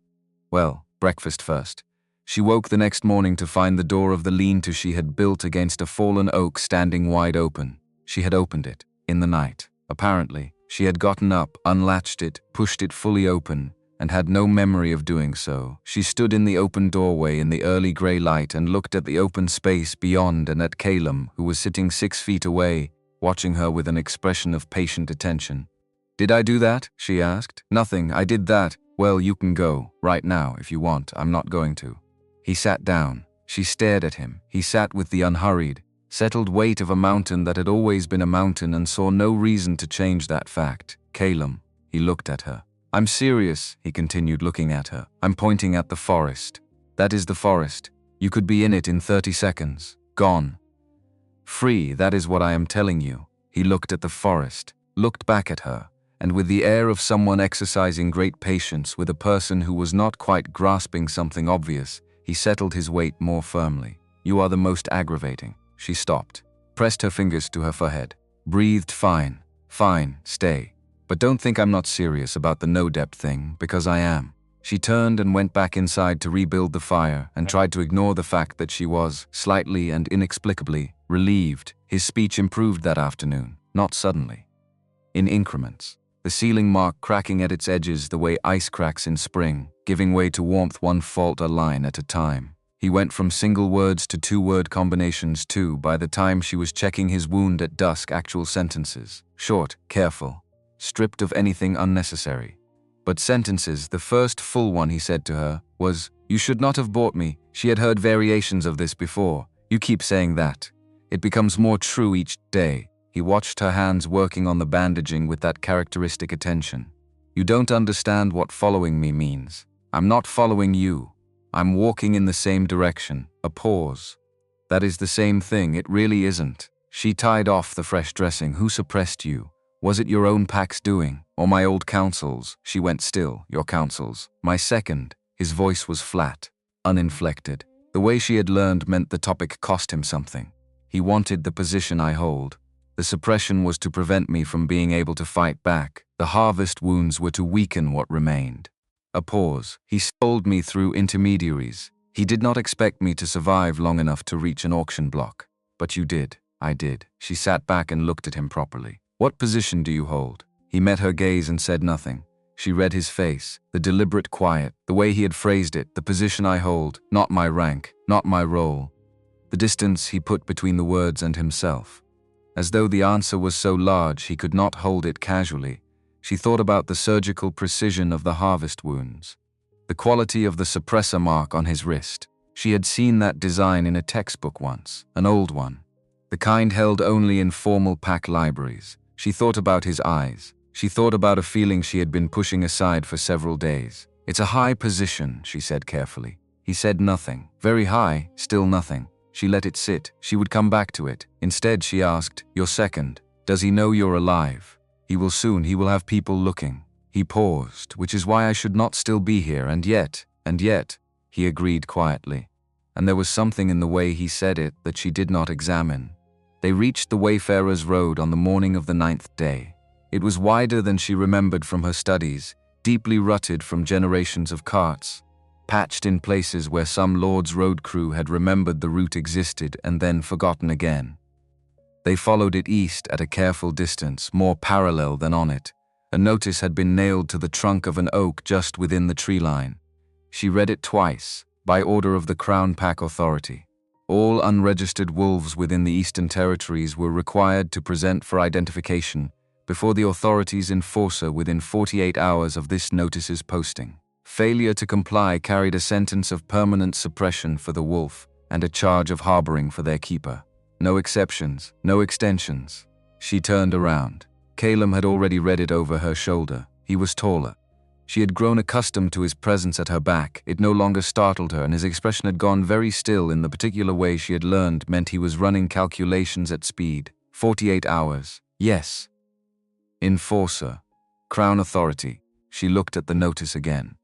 Well, breakfast first. She woke the next morning to find the door of the lean-to she had built against a fallen oak standing wide open. She had opened it, in the night. Apparently, she had gotten up, unlatched it, pushed it fully open, and had no memory of doing so. She stood in the open doorway in the early grey light and looked at the open space beyond and at Calum, who was sitting 6 feet away, watching her with an expression of patient attention. Did I do that? She asked. Nothing, I did that. Well, you can go, right now, if you want. I'm not going to. He sat down. She stared at him. He sat with the unhurried, settled weight of a mountain that had always been a mountain and saw no reason to change that fact. Calum. He looked at her. I'm serious, he continued, looking at her. I'm pointing at the forest. That is the forest. You could be in it in 30 seconds. Gone. Free, that is what I am telling you. He looked at the forest, looked back at her, and with the air of someone exercising great patience with a person who was not quite grasping something obvious, he settled his weight more firmly. You are the most aggravating. She stopped, pressed her fingers to her forehead, breathed. Fine, fine, stay. But don't think I'm not serious about the no-debt thing, because I am. She turned and went back inside to rebuild the fire and tried to ignore the fact that she was, slightly and inexplicably, relieved. His speech improved that afternoon, not suddenly. In increments. The ceiling mark cracking at its edges the way ice cracks in spring, giving way to warmth one fault a line at a time. He went from single words to 2-word combinations too. By the time she was checking his wound at dusk, actual sentences. Short, careful, stripped of anything unnecessary. But sentences. The first full one he said to her was, "You should not have bought me." She had heard variations of this before. You keep saying that. It becomes more true each day. He watched her hands working on the bandaging with that characteristic attention. You don't understand what following me means. I'm not following you. I'm walking in the same direction. A pause. That is the same thing. It really isn't. She tied off the fresh dressing. Who suppressed you? Was it your own pack's doing, or my old counsel's? She went still. Your counsel's. My second. His voice was flat, uninflected. The way she had learned meant the topic cost him something. He wanted the position I hold. The suppression was to prevent me from being able to fight back. The harvest wounds were to weaken what remained. A pause. He sold me through intermediaries. He did not expect me to survive long enough to reach an auction block. But you did. I did. She sat back and looked at him properly. What position do you hold? He met her gaze and said nothing. She read his face, the deliberate quiet, the way he had phrased it, the position I hold, not my rank, not my role. The distance he put between the words and himself. As though the answer was so large he could not hold it casually, she thought about the surgical precision of the harvest wounds, the quality of the suppressor mark on his wrist. She had seen that design in a textbook once, an old one, the kind held only in formal pack libraries. She thought about his eyes. She thought about a feeling she had been pushing aside for several days. It's a high position, she said carefully. He said nothing. Very high, still nothing. She let it sit. She would come back to it. Instead, she asked, "Your second. Does he know you're alive? He will soon. He will have people looking." He paused, "Which is why I should not still be here. And yet, he agreed quietly. And there was something in the way he said it that she did not examine. They reached the Wayfarer's Road on the morning of the 9th day. It was wider than she remembered from her studies, deeply rutted from generations of carts, patched in places where some Lord's road crew had remembered the route existed and then forgotten again. They followed it east at a careful distance, more parallel than on it. A notice had been nailed to the trunk of an oak just within the tree line. She read it twice, by order of the Crown Pack Authority. All unregistered wolves within the Eastern Territories were required to present for identification before the authorities' enforcer within 48 hours of this notice's posting. Failure to comply carried a sentence of permanent suppression for the wolf and a charge of harboring for their keeper. No exceptions, no extensions. She turned around. Calum had already read it over her shoulder. He was taller. She had grown accustomed to his presence at her back. It no longer startled her, and his expression had gone very still in the particular way she had learned meant he was running calculations at speed. 48 hours. Yes. Enforcer. Crown authority. She looked at the notice again.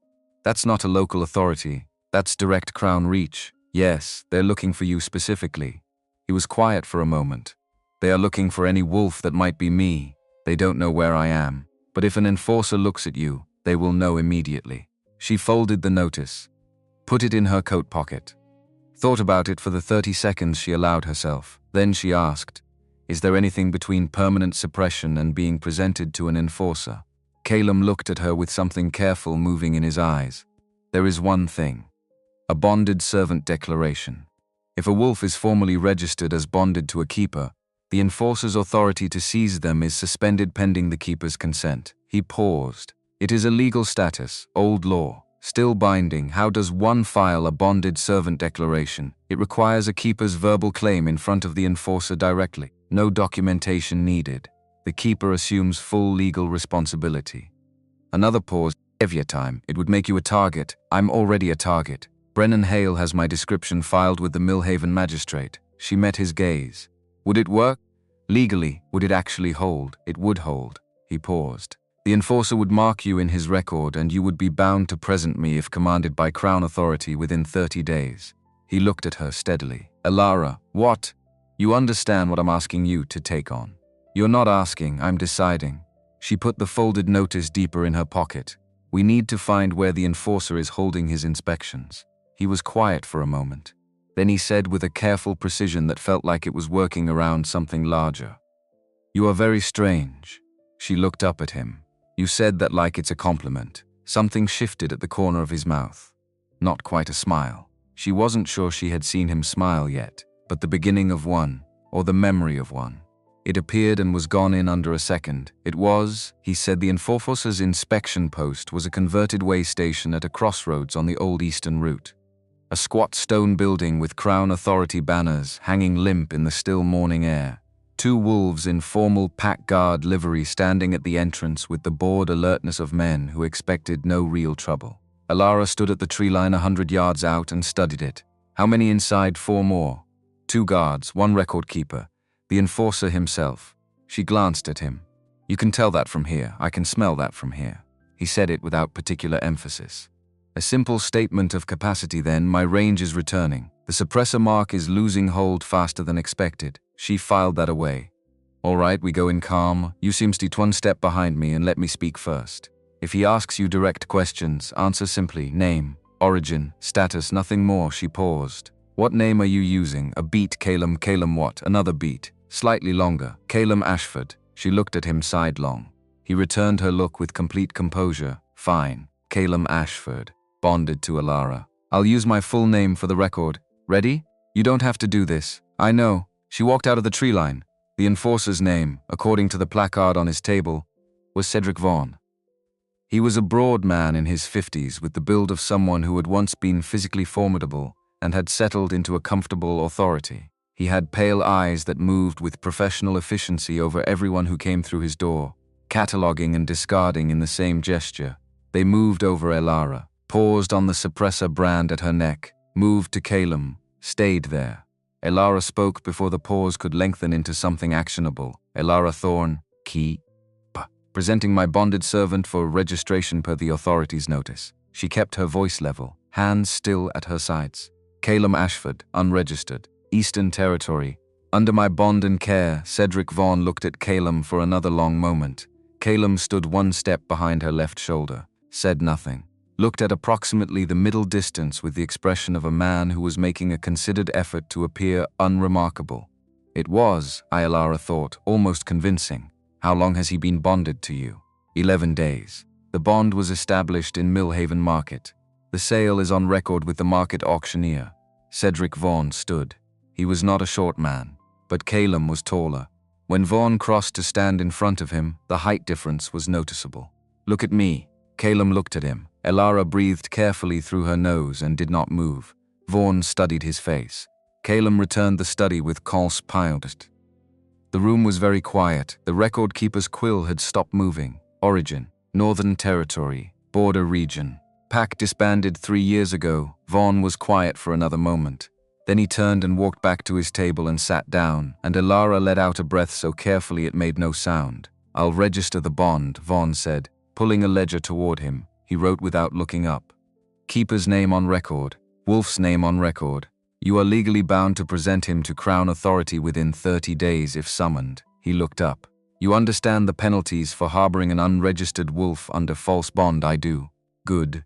That's not a local authority. That's direct Crown reach. Yes, they're looking for you specifically. He was quiet for a moment. They are looking for any wolf that might be me. They don't know where I am. But if an enforcer looks at you, they will know immediately. She folded the notice, put it in her coat pocket, thought about it for the 30 seconds she allowed herself. Then she asked, "Is there anything between permanent suppression and being presented to an enforcer?" Calum looked at her with something careful moving in his eyes. "There is one thing. A bonded servant declaration. If a wolf is formally registered as bonded to a keeper, the enforcer's authority to seize them is suspended pending the keeper's consent." He paused. "It is a legal status, old law, still binding. How does one file a bonded servant declaration? It requires a keeper's verbal claim in front of the enforcer directly. No documentation needed. The keeper assumes full legal responsibility." Another pause. "Every time, it would make you a target. I'm already a target. Brennan Hale has my description filed with the Millhaven magistrate." She met his gaze. "Would it work? Legally, would it actually hold?" "It would hold." He paused. "The enforcer would mark you in his record, and you would be bound to present me if commanded by Crown authority within 30 days. He looked at her steadily. "Elara, what? You understand what I'm asking you to take on?" "You're not asking, I'm deciding." She put the folded notice deeper in her pocket. "We need to find where the enforcer is holding his inspections." He was quiet for a moment. Then he said with a careful precision that felt like it was working around something larger, "You are very strange." She looked up at him. "You said that like it's a compliment." Something shifted at the corner of his mouth. Not quite a smile. She wasn't sure she had seen him smile yet, but the beginning of one, or the memory of one. It appeared and was gone in under a second. "It was," he said, "the enforcer's inspection post was a converted way station at a crossroads on the old eastern route. A squat stone building with Crown authority banners hanging limp in the still morning air. 2 wolves in formal pack guard livery standing at the entrance with the bored alertness of men who expected no real trouble. Elara stood at the tree line 100 yards out and studied it. How many inside? 4 more. 2 guards, 1 record keeper. The enforcer himself." She glanced at him. "You can tell that from here. I can smell that from here." He said it without particular emphasis. "A simple statement of capacity then. My range is returning. The suppressor mark is losing hold faster than expected." She filed that away. "All right, we go in calm. You seem to be 1 step behind me and let me speak first. If he asks you direct questions, answer simply. Name, origin, status, nothing more." She paused. "What name are you using?" "A beat, Calum." "Calum what?" "Another beat. Slightly longer." "Calum Ashford." She looked at him sidelong. He returned her look with complete composure. "Fine. Calum Ashford. Bonded to Elara. I'll use my full name for the record. Ready? You don't have to do this. I know." She walked out of the tree line. The enforcer's name, according to the placard on his table, was Cedric Vaughn. He was a broad man in his 50s with the build of someone who had once been physically formidable and had settled into a comfortable authority. He had pale eyes that moved with professional efficiency over everyone who came through his door, cataloging and discarding in the same gesture. They moved over Elara, paused on the suppressor brand at her neck, moved to Calum, stayed there. Elara spoke before the pause could lengthen into something actionable. "Elara Thorne, key. Presenting my bonded servant for registration per the authority's notice." She kept her voice level, hands still at her sides. "Calum Ashford, unregistered. Eastern Territory. Under my bond and care." Cedric Vaughn looked at Calum for another long moment. Calum stood 1 step behind her left shoulder, said nothing. Looked at approximately the middle distance with the expression of a man who was making a considered effort to appear unremarkable. It was, Elara thought, almost convincing. "How long has he been bonded to you?" 11 days. The bond was established in Millhaven Market. The sale is on record with the market auctioneer." Cedric Vaughn stood. He was not a short man, but Calum was taller. When Vaughn crossed to stand in front of him, the height difference was noticeable. "Look at me." Calum looked at him. Elara breathed carefully through her nose and did not move. Vaughn studied his face. Calum returned the study with Colse piled. The room was very quiet. The record keeper's quill had stopped moving. "Origin, Northern Territory. Border region. Pack disbanded 3 years ago. Vaughn was quiet for another moment. Then he turned and walked back to his table and sat down, and Elara let out a breath so carefully it made no sound. "I'll register the bond," Vaughn said, pulling a ledger toward him. He wrote without looking up. "Keeper's name on record. Wolf's name on record. You are legally bound to present him to Crown Authority within 30 days if summoned." He looked up. "You understand the penalties for harboring an unregistered wolf under false bond, I do. Good."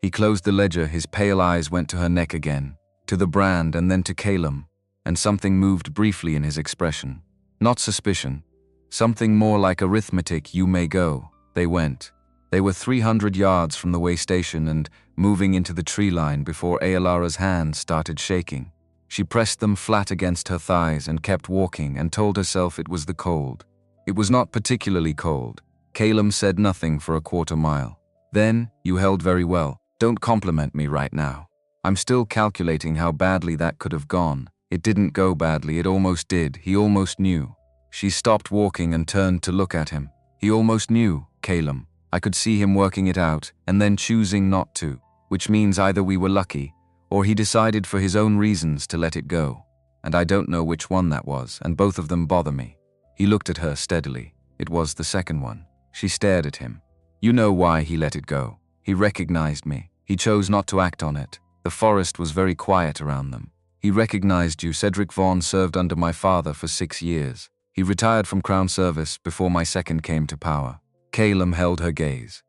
He closed the ledger. His pale eyes went to her neck again, to the brand and then to Calum, and something moved briefly in his expression. Not suspicion. Something more like arithmetic. "You may go." They went. They were 300 yards from the way station and moving into the tree line before Eolara's hands started shaking. She pressed them flat against her thighs and kept walking and told herself it was the cold. It was not particularly cold. Calum said nothing for a quarter mile. Then, "You held very well. Don't compliment me right now. I'm still calculating how badly that could have gone." It didn't go badly, it almost did. He almost knew. She stopped walking and turned to look at him. He almost knew, Calum. I could see him working it out, and then choosing not to, which means either we were lucky, or he decided for his own reasons to let it go. And I don't know which one that was, and both of them bother me. He looked at her steadily. It was the second one. She stared at him. "You know why he let it go. He recognized me. He chose not to act on it. The forest was very quiet around them. He recognized you. Cedric Vaughn served under my father for 6 years. He retired from Crown service before my second came to power." Calum held her gaze.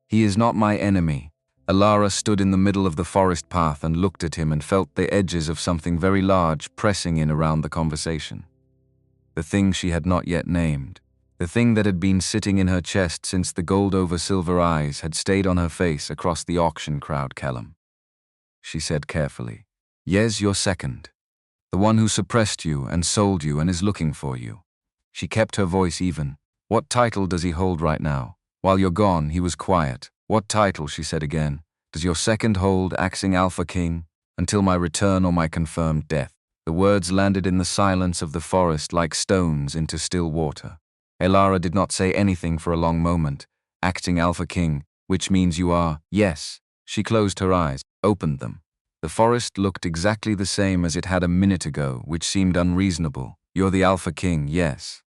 "He is not my enemy." Elara stood in the middle of the forest path and looked at him and felt the edges of something very large pressing in around the conversation. The thing she had not yet named. The thing that had been sitting in her chest since the gold over silver eyes had stayed on her face across the auction crowd. "Calum," she said carefully. "Yes, your second. The one who suppressed you and sold you and is looking for you." She kept her voice even. "What title does he hold right now? While you're gone, he was quiet." "What title?" she said again. "Does your second hold, acting Alpha King? Until my return or my confirmed death." The words landed in the silence of the forest like stones into still water. Elara did not say anything for a long moment. "Acting Alpha King, which means you are..." "Yes." She closed her eyes, opened them. The forest looked exactly the same as it had a minute ago, which seemed unreasonable. "You're the Alpha King, yes."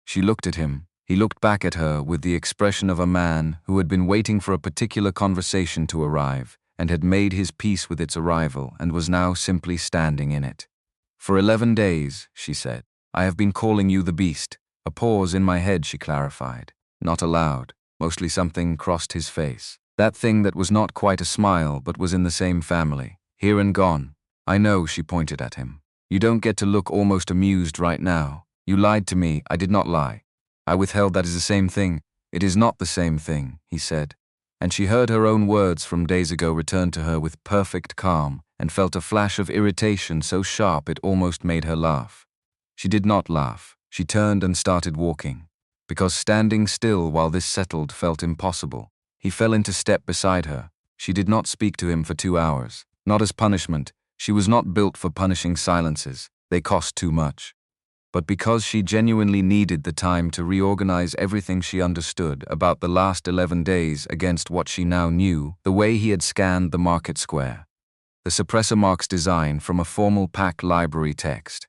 She looked at him. He looked back at her with the expression of a man who had been waiting for a particular conversation to arrive and had made his peace with its arrival and was now simply standing in it. "For 11 days, she said, "I have been calling you the beast." A pause in my head, she clarified. Not aloud. Mostly something crossed his face. That thing that was not quite a smile but was in the same family. "Here and gone." "I know," she pointed at him. "You don't get to look almost amused right now. You lied to me. I did not lie. I withheld. That is the same thing." "It is not the same thing," he said. And she heard her own words from days ago return to her with perfect calm and felt a flash of irritation so sharp it almost made her laugh. She did not laugh. She turned and started walking. Because standing still while this settled felt impossible. He fell into step beside her. She did not speak to him for 2 hours. Not as punishment. She was not built for punishing silences. They cost too much. But because she genuinely needed the time to reorganize everything she understood about the last 11 days against what she now knew, the way he had scanned the market square. The suppressor marks design from a formal pack library text.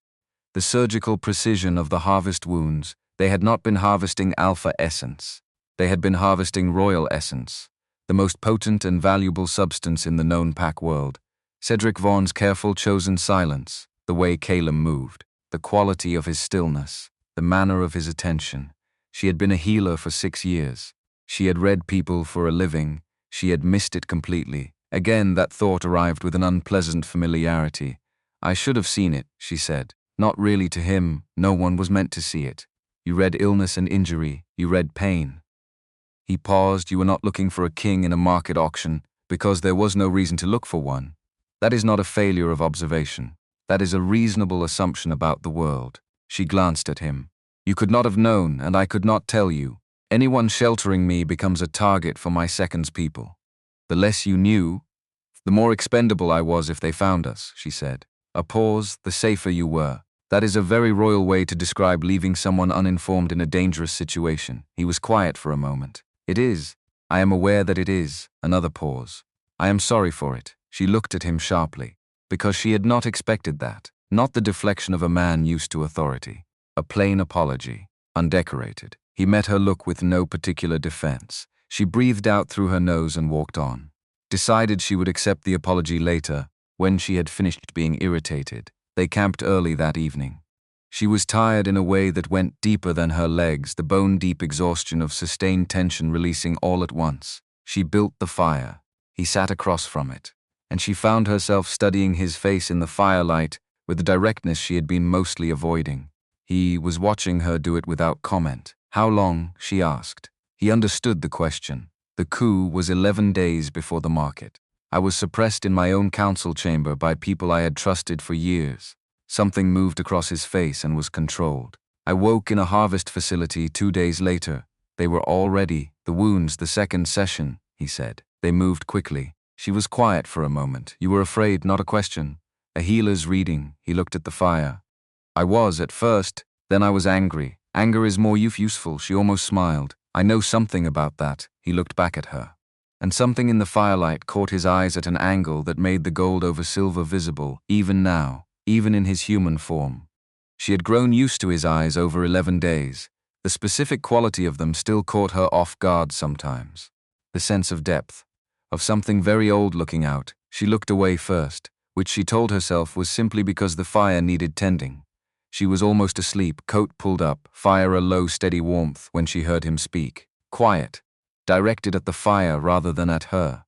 The surgical precision of the harvest wounds. They had not been harvesting alpha essence. They had been harvesting royal essence, the most potent and valuable substance in the known pack world. Cedric Vaughn's careful chosen silence, the way Calum moved. The quality of his stillness, the manner of his attention. She had been a healer for 6 years. She had read people for a living. She had missed it completely. Again, that thought arrived with an unpleasant familiarity. "I should have seen it," she said. "Not really to him. No one was meant to see it. You read illness and injury. You read pain." He paused. "You were not looking for a king in a market auction because there was no reason to look for one. That is not a failure of observation. That is a reasonable assumption about the world." She glanced at him. "You could not have known, and I could not tell you. Anyone sheltering me becomes a target for my second's people. The less you knew, the more expendable I was if they found us," she said. A pause. "The safer you were." That is a very royal way to describe leaving someone uninformed in a dangerous situation. He was quiet for a moment. "It is. I am aware that it is. Another pause. I am sorry for it. She looked at him sharply, because she had not expected that. Not the deflection of a man used to authority. A plain apology, undecorated. He met her look with no particular defense. She breathed out through her nose and walked on. Decided she would accept the apology later, when she had finished being irritated. They camped early that evening. She was tired in a way that went deeper than her legs, the bone-deep exhaustion of sustained tension releasing all at once. She built the fire. He sat across from it, and she found herself studying his face in the firelight with the directness she had been mostly avoiding. He was watching her do it without comment. How long? She asked. He understood the question. The coup was 11 days before the market. I was suppressed in my own council chamber by people I had trusted for years. Something moved across his face and was controlled. I woke in a harvest facility 2 days later. They were all ready. The wounds, the second session, he said. They moved quickly. She was quiet for a moment. You were afraid, not a question. A healer's reading. He looked at the fire. I was, at first. Then I was angry. Anger is more useful. She almost smiled. I know something about that. He looked back at her. And something in the firelight caught his eyes at an angle that made the gold over silver visible, even now. Even in his human form. She had grown used to his eyes over 11 days. The specific quality of them still caught her off guard sometimes. The sense of depth, of something very old looking out. She looked away first, which she told herself was simply because the fire needed tending. She was almost asleep, coat pulled up, fire a low steady warmth when she heard him speak. Quiet, directed at the fire rather than at her.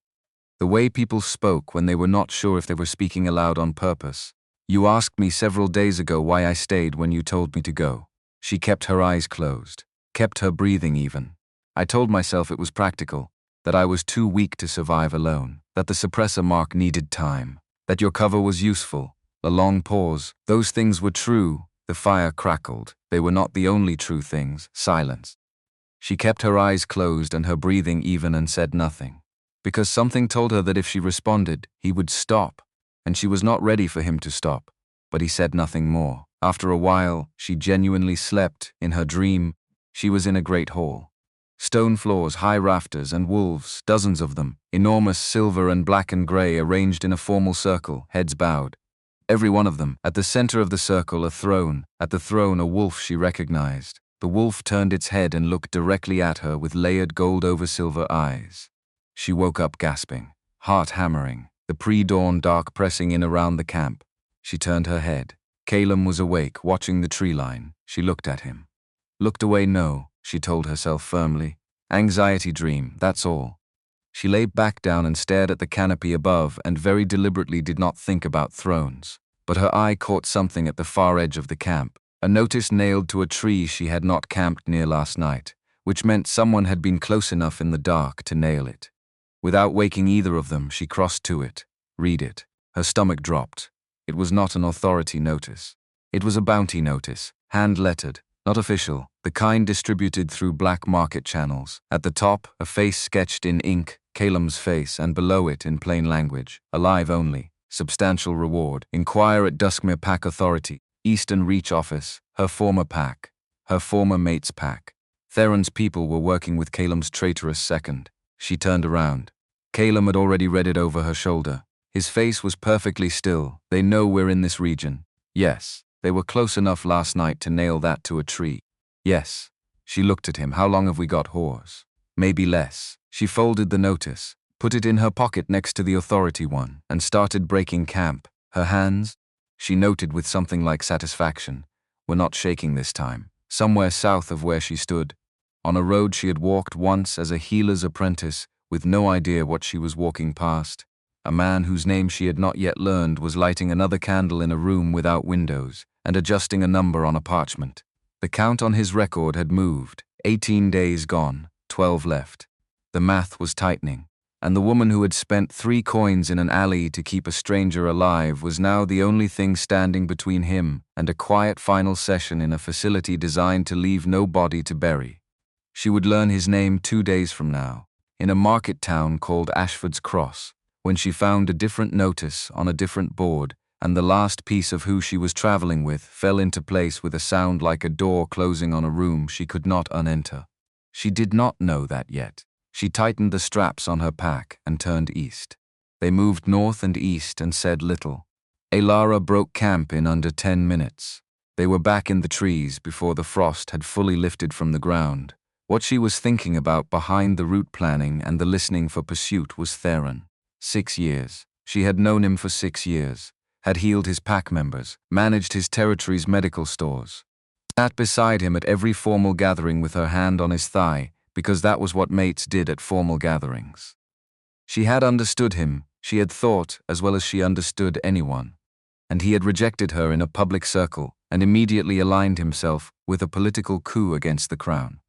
The way people spoke when they were not sure if they were speaking aloud on purpose. You asked me several days ago why I stayed when you told me to go. She kept her eyes closed, kept her breathing even. I told myself it was practical, that I was too weak to survive alone, that the suppressor mark needed time, that your cover was useful. A long pause. Those things were true. The fire crackled. They were not the only true things. Silence. She kept her eyes closed and her breathing even and said nothing. Because something told her that if she responded, he would stop. And she was not ready for him to stop, but he said nothing more. After a while, she genuinely slept. In her dream, she was in a great hall. Stone floors, high rafters, and wolves, dozens of them, enormous silver and black and gray, arranged in a formal circle, heads bowed. Every one of them. At the center of the circle, a throne. At the throne, a wolf she recognized. The wolf turned its head and looked directly at her with layered gold over silver eyes. She woke up gasping, heart hammering. The pre-dawn dark pressing in around the camp. She turned her head. Calum was awake, watching the tree line. She looked at him. Looked away, no, she told herself firmly. Anxiety dream, that's all. She lay back down and stared at the canopy above and very deliberately did not think about thrones. But her eye caught something at the far edge of the camp. A notice nailed to a tree she had not camped near last night, which meant someone had been close enough in the dark to nail it. Without waking either of them, she crossed to it. Read it. Her stomach dropped. It was not an authority notice. It was a bounty notice, hand-lettered, not official, the kind distributed through black market channels. At the top, a face sketched in ink, Calum's face, and below it in plain language, alive only, substantial reward. Inquire at Duskmere Pack Authority, Eastern Reach Office, her former pack, her former mate's pack. Theron's people were working with Calum's traitorous second. She turned around. Calum had already read it over her shoulder. His face was perfectly still. They know we're in this region. Yes, they were close enough last night to nail that to a tree. Yes. She looked at him. How long have we got, whores? Maybe less. She folded the notice, put it in her pocket next to the authority one, and started breaking camp. Her hands, she noted with something like satisfaction, were not shaking this time. Somewhere south of where she stood, on a road she had walked once as a healer's apprentice, with no idea what she was walking past, a man whose name she had not yet learned was lighting another candle in a room without windows and adjusting a number on a parchment. The count on his record had moved. 18 days gone, 12 left. The math was tightening, and the woman who had spent 3 coins in an alley to keep a stranger alive was now the only thing standing between him and a quiet final session in a facility designed to leave no body to bury. She would learn his name 2 days from now, in a market town called Ashford's Cross, when she found a different notice on a different board, and the last piece of who she was traveling with fell into place with a sound like a door closing on a room she could not unenter. She did not know that yet. She tightened the straps on her pack and turned east. They moved north and east and said little. Elara broke camp in under 10 minutes. They were back in the trees before the frost had fully lifted from the ground. What she was thinking about behind the route planning and the listening for pursuit was Theron. 6 years. She had known him for 6 years, had healed his pack members, managed his territory's medical stores. Sat beside him at every formal gathering with her hand on his thigh, because that was what mates did at formal gatherings. She had understood him, she had thought, as well as she understood anyone. And he had rejected her in a public circle and immediately aligned himself with a political coup against the crown.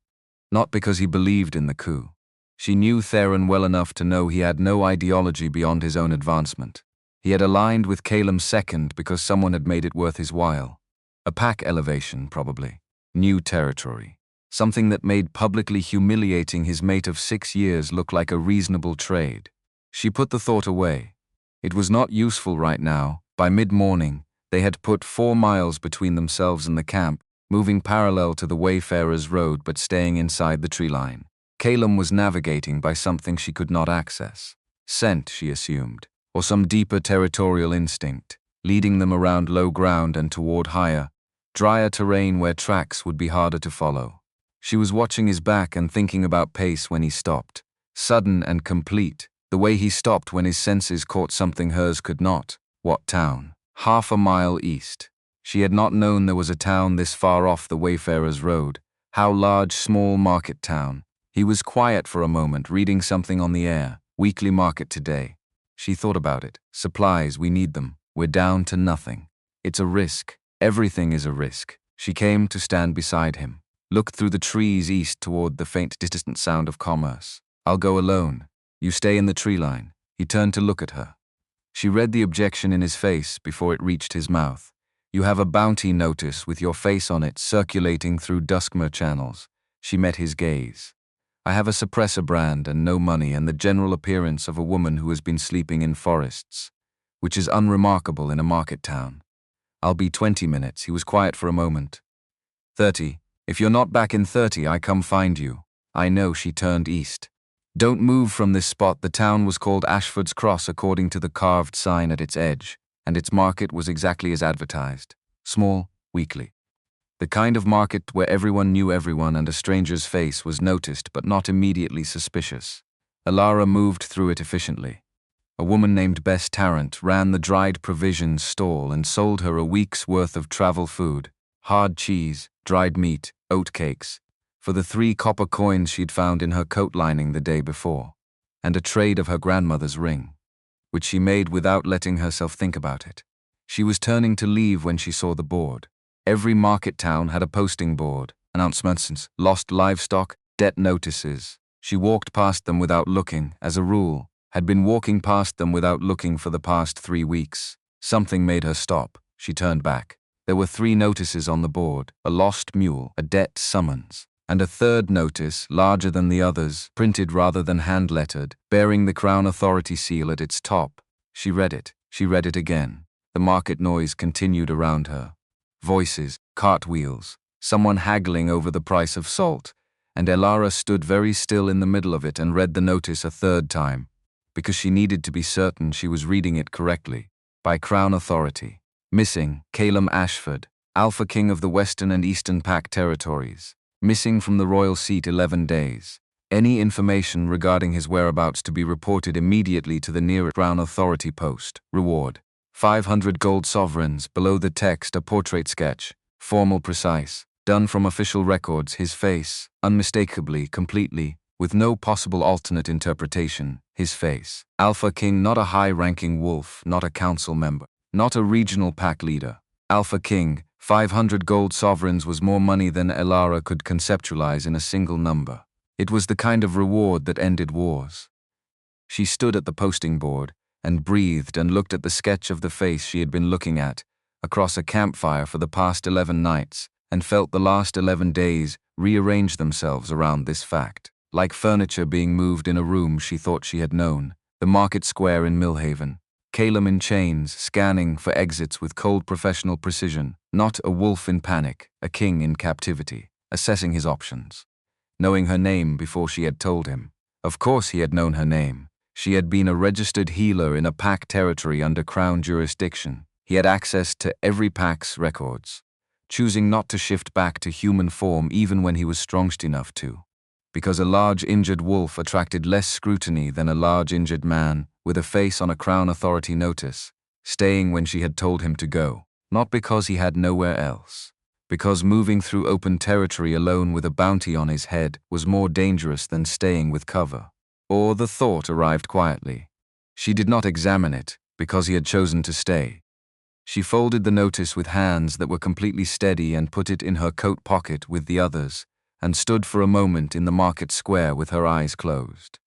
Not because he believed in the coup. She knew Theron well enough to know he had no ideology beyond his own advancement. He had aligned with Calum second because someone had made it worth his while. A pack elevation, probably. New territory. Something that made publicly humiliating his mate of 6 years look like a reasonable trade. She put the thought away. It was not useful right now. By mid-morning, they had put 4 miles between themselves and the camp, moving parallel to the Wayfarers' Road but staying inside the tree line. Calum was navigating by something she could not access. Scent, she assumed, or some deeper territorial instinct, leading them around low ground and toward higher, drier terrain where tracks would be harder to follow. She was watching his back and thinking about pace when he stopped. Sudden and complete, the way he stopped when his senses caught something hers could not. What town? Half a mile east. She had not known there was a town this far off the Wayfarers' Road. How large, small market town. He was quiet for a moment, reading something on the air. Weekly market today. She thought about it. Supplies, we need them. We're down to nothing. It's a risk. Everything is a risk. She came to stand beside him. Looked through the trees east toward the faint distant sound of commerce. I'll go alone. You stay in the tree line. He turned to look at her. She read the objection in his face before it reached his mouth. You have a bounty notice with your face on it circulating through Duskmer channels. She met his gaze. I have a suppressor brand and no money and the general appearance of a woman who has been sleeping in forests, which is unremarkable in a market town. I'll be 20 minutes. He was quiet for a moment. 30. If you're not back in 30, I come find you. I know. She turned east. Don't move from this spot. The town was called Ashford's Cross according to the carved sign at its edge, and its market was exactly as advertised. Small, weekly. The kind of market where everyone knew everyone and a stranger's face was noticed but not immediately suspicious. Elara moved through it efficiently. A woman named Bess Tarrant ran the dried provisions stall and sold her a week's worth of travel food, hard cheese, dried meat, oatcakes, for the 3 copper coins she'd found in her coat lining the day before, and a trade of her grandmother's ring, which she made without letting herself think about it. She was turning to leave when she saw the board. Every market town had a posting board, announcements, lost livestock, debt notices. She walked past them without looking, as a rule, had been walking past them without looking for the past 3 weeks. Something made her stop. She turned back. There were 3 notices on the board, a lost mule, a debt summons, and a third notice, larger than the others, printed rather than hand-lettered, bearing the Crown Authority seal at its top. She read it. She read it again. The market noise continued around her. Voices, cartwheels, someone haggling over the price of salt, and Elara stood very still in the middle of it and read the notice a 3rd time, because she needed to be certain she was reading it correctly. By Crown Authority. Missing, Calum Ashford, Alpha King of the Western and Eastern Pack Territories. Missing from the royal seat 11 days. Any information regarding his whereabouts to be reported immediately to the nearest Crown Authority post. Reward. 500 gold sovereigns. Below the text a portrait sketch. Formal, precise. Done from official records. His face, unmistakably, completely, with no possible alternate interpretation. His face. Alpha King, not a high-ranking wolf, not a council member, not a regional pack leader. Alpha King, 500 gold sovereigns was more money than Elara could conceptualize in a single number. It was the kind of reward that ended wars. She stood at the posting board and breathed and looked at the sketch of the face she had been looking at across a campfire for the past 11 nights and felt the last 11 days rearrange themselves around this fact. Like furniture being moved in a room she thought she had known, the market square in Millhaven. Calum in chains, scanning for exits with cold professional precision, not a wolf in panic, a king in captivity, assessing his options. Knowing her name before she had told him, Of course he had known her name. She had been a registered healer in a pack territory under Crown jurisdiction. He had access to every pack's records, choosing not to shift back to human form even when he was strong enough to. Because a large injured wolf attracted less scrutiny than a large injured man with a face on a Crown authority notice, staying when she had told him to go, not because he had nowhere else. Because moving through open territory alone with a bounty on his head was more dangerous than staying with cover. Or the thought arrived quietly. She did not examine it, because he had chosen to stay. She folded the notice with hands that were completely steady and put it in her coat pocket with the others, and stood for a moment in the market square with her eyes closed.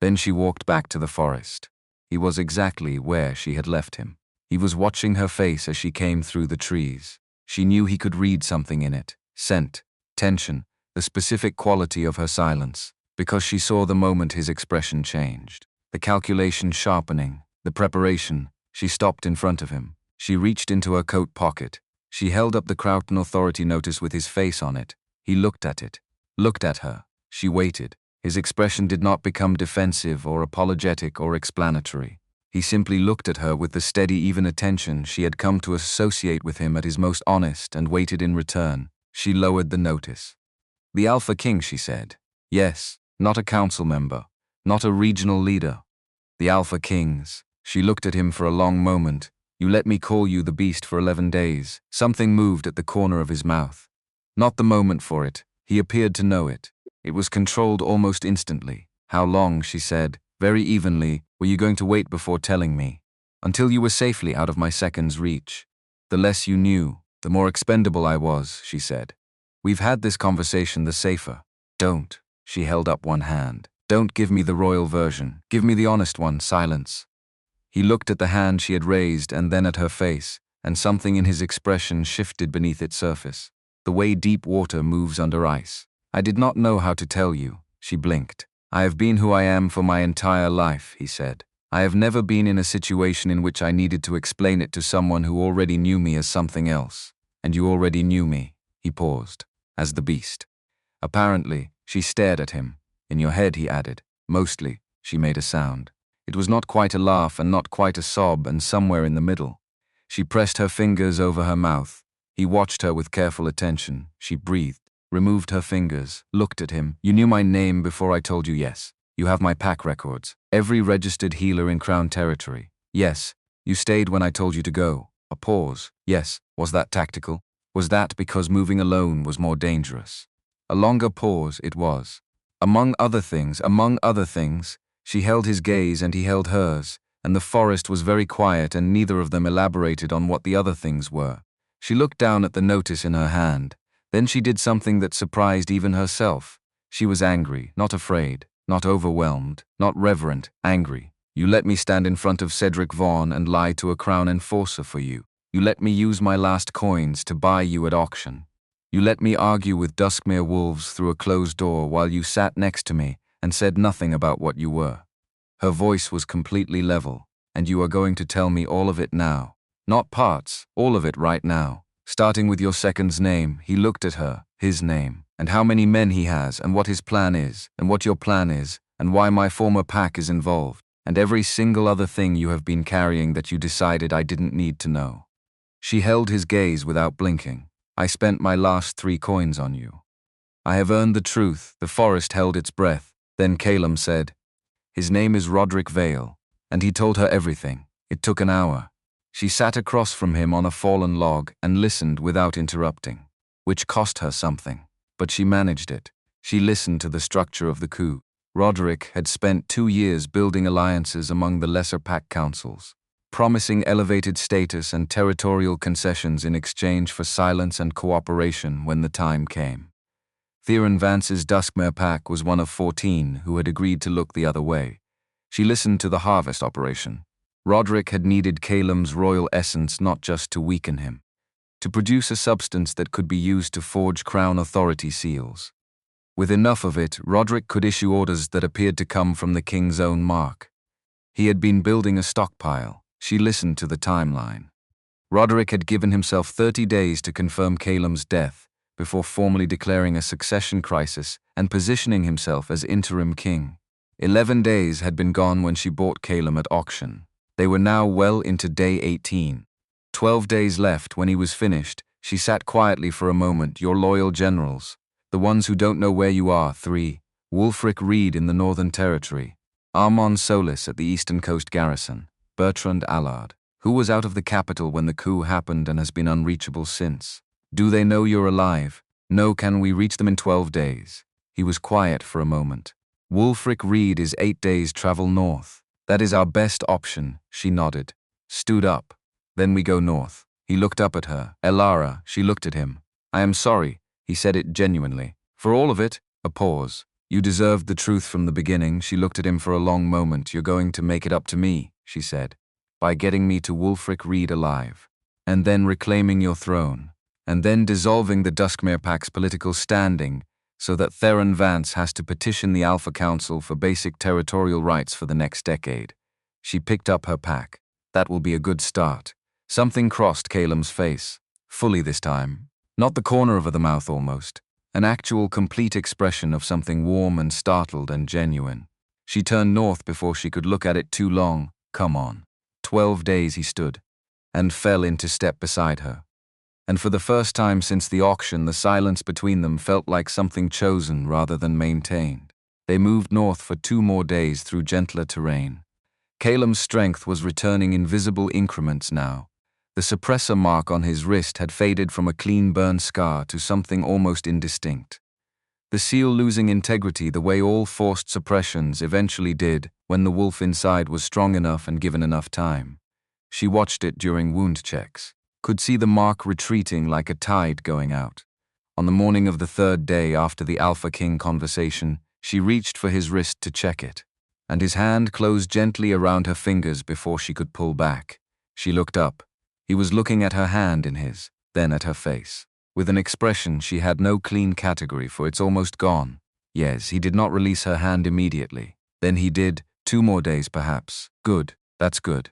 Then she walked back to the forest. He was exactly where she had left him. He was watching her face as she came through the trees. She knew he could read something in it: scent, tension, the specific quality of her silence, because she saw the moment his expression changed. The calculation sharpening, the preparation. She stopped in front of him. She reached into her coat pocket. She held up the Crown authority notice with his face on it. He looked at it, looked at her. She waited. His expression did not become defensive or apologetic or explanatory. He simply looked at her with the steady, even attention she had come to associate with him at his most honest, and waited in return. She lowered the notice. "The Alpha King," she said. "Yes, not a council member, not a regional leader. The Alpha Kings." She looked at him for a long moment. "You let me call you the Beast for 11 days. Something moved at the corner of his mouth. Not the moment for it. He appeared to know it. It was controlled almost instantly. "How long," she said, very evenly, "were you going to wait before telling me?" "Until you were safely out of my second's reach. The less you knew, the more expendable I was," she said. "We've had this conversation, the safer." "Don't." She held up one hand. "Don't give me the royal version. Give me the honest one, silence." He looked at the hand she had raised and then at her face, and something in his expression shifted beneath its surface. The way deep water moves under ice. "I did not know how to tell you." She blinked. "I have been who I am for my entire life," he said. "I have never been in a situation in which I needed to explain it to someone who already knew me as something else. And you already knew me." He paused. "As the Beast." Apparently, she stared at him. "In your head," he added. "Mostly." She made a sound. It was not quite a laugh and not quite a sob, and somewhere in the middle. She pressed her fingers over her mouth. He watched her with careful attention. She breathed, removed her fingers, looked at him. "You knew my name before I told you yes. You have my pack records. Every registered healer in Crown territory. Yes. You stayed when I told you to go." A pause. "Yes. Was that tactical? Was that because moving alone was more dangerous?" A longer pause. "It was. Among other things, she held his gaze and he held hers, and the forest was very quiet and neither of them elaborated on what the other things were. She looked down at the notice in her hand. Then she did something that surprised even herself. She was angry, not afraid, not overwhelmed, not reverent, angry. "You let me stand in front of Cedric Vaughn and lie to a Crown enforcer for you. You let me use my last coins to buy you at auction. You let me argue with Duskmere wolves through a closed door while you sat next to me and said nothing about what you were." Her voice was completely level. "And you are going to tell me all of it now. Not parts, all of it right now. Starting with your second's name." He looked at her. "His name. And how many men he has, and what his plan is, and what your plan is, and why my former pack is involved, and every single other thing you have been carrying that you decided I didn't need to know." She held his gaze without blinking. "I spent my last 3 coins on you. I have earned the truth." The forest held its breath. Then Calum said, "His name is Roderick Vale." And he told her everything. It took an hour. She sat across from him on a fallen log and listened without interrupting, which cost her something. But she managed it. She listened to the structure of the coup. Roderick had spent 2 years building alliances among the lesser pack councils, promising elevated status and territorial concessions in exchange for silence and cooperation when the time came. Theron Vance's Duskmere pack was one of 14 who had agreed to look the other way. She listened to the harvest operation. Roderick had needed Calum's royal essence not just to weaken him, to produce a substance that could be used to forge Crown authority seals. With enough of it, Roderick could issue orders that appeared to come from the king's own mark. He had been building a stockpile. She listened to the timeline. Roderick had given himself 30 days to confirm Calum's death before formally declaring a succession crisis and positioning himself as interim king. 11 days had been gone when she bought Calum at auction. They were now well into day 18. 12 days left. When he was finished, she sat quietly for a moment. Your loyal generals, the ones who don't know where you are. 3. Wulfric Reed in the Northern Territory. Armand Solis at the Eastern Coast Garrison. Bertrand Allard, who was out of the capital when the coup happened and has been unreachable since. Do they know you're alive? No. Can we reach them in 12 days? He was quiet for a moment. Wulfric Reed is 8 days travel north. That is our best option, she nodded. Stood up. Then we go north. He looked up at her. Elara, she looked at him. I am sorry, he said it genuinely. For all of it. A pause. You deserved the truth from the beginning. She looked at him for a long moment. You're going to make it up to me, she said, by getting me to Wulfric Reed alive. And then reclaiming your throne. And then dissolving the Duskmere Pact's political standing, so that Theron Vance has to petition the Alpha Council for basic territorial rights for the next decade. She picked up her pack. That will be a good start. Something crossed Calum's face. Fully this time. Not the corner of the mouth almost. An actual complete expression of something warm and startled and genuine. She turned north before she could look at it too long. Come on. 12 days he stood, and fell into step beside her. And for the first time since the auction, the silence between them felt like something chosen rather than maintained. They moved north for 2 more days through gentler terrain. Calum's strength was returning in visible increments now. The suppressor mark on his wrist had faded from a clean burn scar to something almost indistinct. The seal losing integrity the way all forced suppressions eventually did when the wolf inside was strong enough and given enough time. She watched it during wound checks. Could see the mark retreating like a tide going out. On the morning of the 3rd day after the Alpha King conversation, she reached for his wrist to check it, and his hand closed gently around her fingers before she could pull back. She looked up. He was looking at her hand in his, then at her face, with an expression she had no clean category for. It's almost gone. Yes, he did not release her hand immediately. Then he did, 2 more days perhaps. Good, that's good.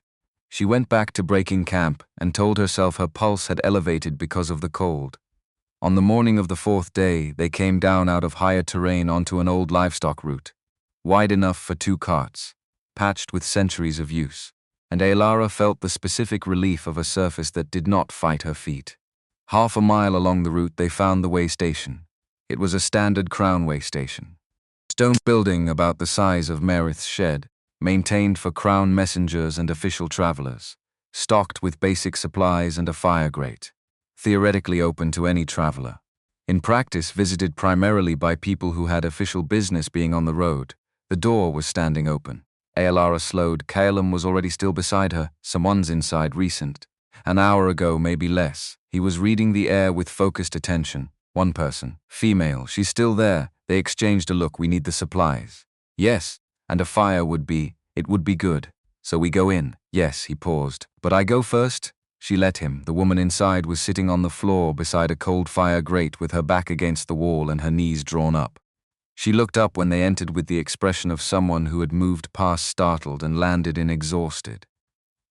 She went back to breaking camp and told herself her pulse had elevated because of the cold. On the morning of the 4th day, they came down out of higher terrain onto an old livestock route, wide enough for 2 carts, patched with centuries of use, and Elara felt the specific relief of a surface that did not fight her feet. Half a mile along the route they found the way station. It was a standard crown way station. Stone building about the size of Meredith's shed, maintained for crown messengers and official travelers, stocked with basic supplies and a fire grate, theoretically open to any traveler. In practice visited primarily by people who had official business being on the road. The door was standing open. Elara slowed. Calum was already still beside her. Someone's inside recent. An hour ago, maybe less. He was reading the air with focused attention. One person. Female. She's still there. They exchanged a look. We need the supplies. Yes. And a fire would be, it would be good. So we go in. Yes, he paused. But I go first? She let him. The woman inside was sitting on the floor beside a cold fire grate with her back against the wall and her knees drawn up. She looked up when they entered with the expression of someone who had moved past startled and landed in exhausted.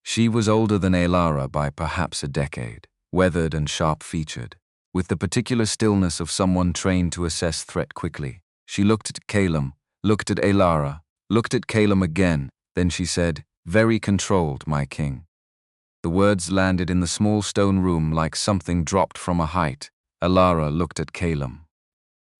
She was older than Elara by perhaps a decade, weathered and sharp-featured, with the particular stillness of someone trained to assess threat quickly. She looked at Calum, looked at Elara, looked at Calum again, then she said, "Very controlled, my king." The words landed in the small stone room like something dropped from a height. Elara looked at Calum.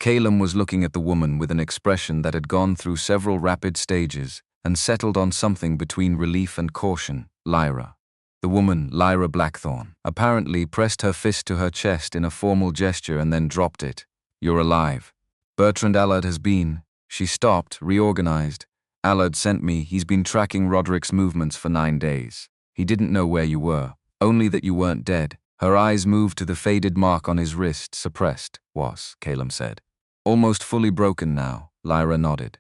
Calum was looking at the woman with an expression that had gone through several rapid stages and settled on something between relief and caution. Lyra. The woman, Lyra Blackthorn, apparently pressed her fist to her chest in a formal gesture and then dropped it. "You're alive. Bertrand Allard has been..." She stopped, reorganized. "Allard sent me. He's been tracking Roderick's movements for 9 days. He didn't know where you were, only that you weren't dead." Her eyes moved to the faded mark on his wrist. "Suppressed, was," Calum said. "Almost fully broken now," Lyra nodded.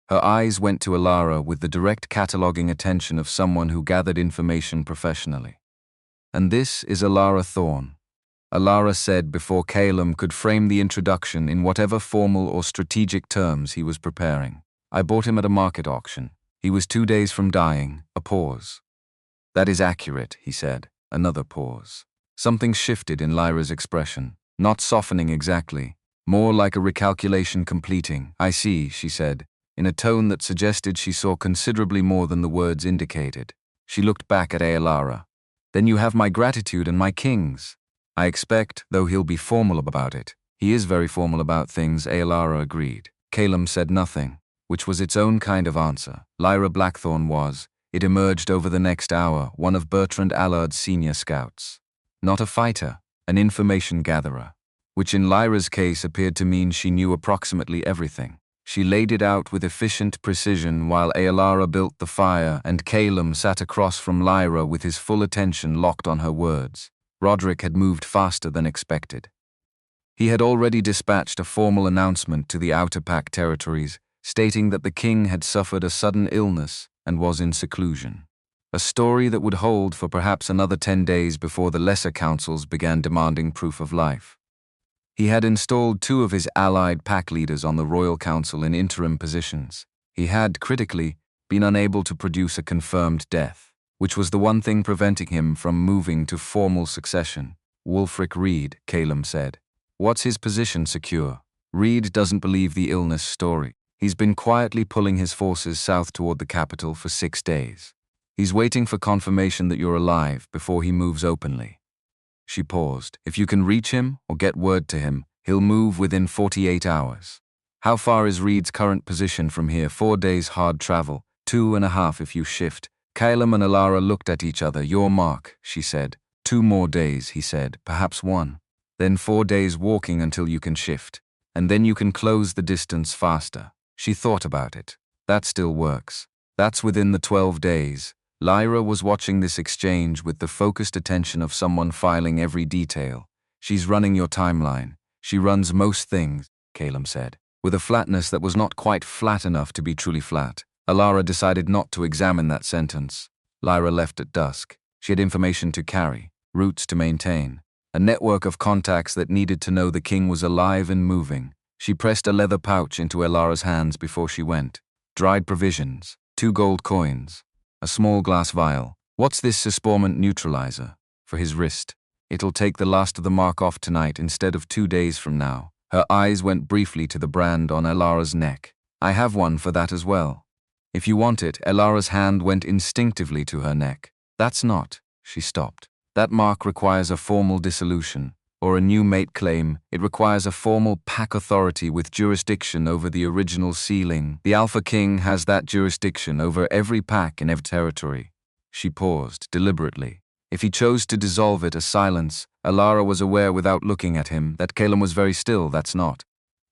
Her eyes went to Elara with the direct cataloging attention of someone who gathered information professionally. "And this is Elara Thorne," Elara said before Calum could frame the introduction in whatever formal or strategic terms he was preparing. "I bought him at a market auction. He was 2 days from dying." A pause. "That is accurate," he said. Another pause. Something shifted in Lyra's expression, not softening exactly, more like a recalculation completing. "I see," she said. in a tone that suggested she saw considerably more than the words indicated. She looked back at Aelara. "Then you have my gratitude and my king's." "I expect, though he'll be formal about it." "He is very formal about things," Aelara agreed. Calum said nothing, which was its own kind of answer. Lyra Blackthorn was, it emerged over the next hour, one of Bertrand Allard's senior scouts. Not a fighter, an information gatherer, which in Lyra's case appeared to mean she knew approximately everything. She laid it out with efficient precision while Aelara built the fire and Calum sat across from Lyra with his full attention locked on her words. Roderick had moved faster than expected. He had already dispatched a formal announcement to the Outer Pack territories, stating that the king had suffered a sudden illness and was in seclusion. A story that would hold for perhaps another 10 days before the lesser councils began demanding proof of life. He had installed 2 of his allied pack leaders on the Royal Council in interim positions. He had, critically, been unable to produce a confirmed death, which was the one thing preventing him from moving to formal succession. "Wulfric Reed," Calum said. "What's his position secure?" "Reed doesn't believe the illness story. He's been quietly pulling his forces south toward the capital for 6 days. He's waiting for confirmation that you're alive before he moves openly." She paused. "If you can reach him or get word to him, he'll move within 48 hours. How far is Reed's current position from here? 4 days hard travel, 2.5 if you shift." Calum and Alara looked at each other. "Your mark," she said. 2 more days, he said, "perhaps 1. Then 4 days walking until you can shift. And then you can close the distance faster." She thought about it. "That still works. That's within the 12 days. Lyra was watching this exchange with the focused attention of someone filing every detail. "She's running your timeline. She runs most things," Calum said, with a flatness that was not quite flat enough to be truly flat. Alara decided not to examine that sentence. Lyra left at dusk. She had information to carry, routes to maintain, a network of contacts that needed to know the king was alive and moving. She pressed a leather pouch into Alara's hands before she went. Dried provisions, 2 gold coins, a small glass vial. "What's this susporment neutralizer?" "For his wrist. It'll take the last of the mark off tonight instead of 2 days from now." Her eyes went briefly to the brand on Alara's neck. "I have one for that as well. If you want it." Alara's hand went instinctively to her neck. "That's not." She stopped. "That mark requires a formal dissolution, or a new mate claim. It requires a formal pack authority with jurisdiction over the original sealing. The Alpha King has that jurisdiction over every pack in every territory." She paused, deliberately. If he chose to dissolve it, a silence, Alara was aware without looking at him that Calum was very still. "That's not."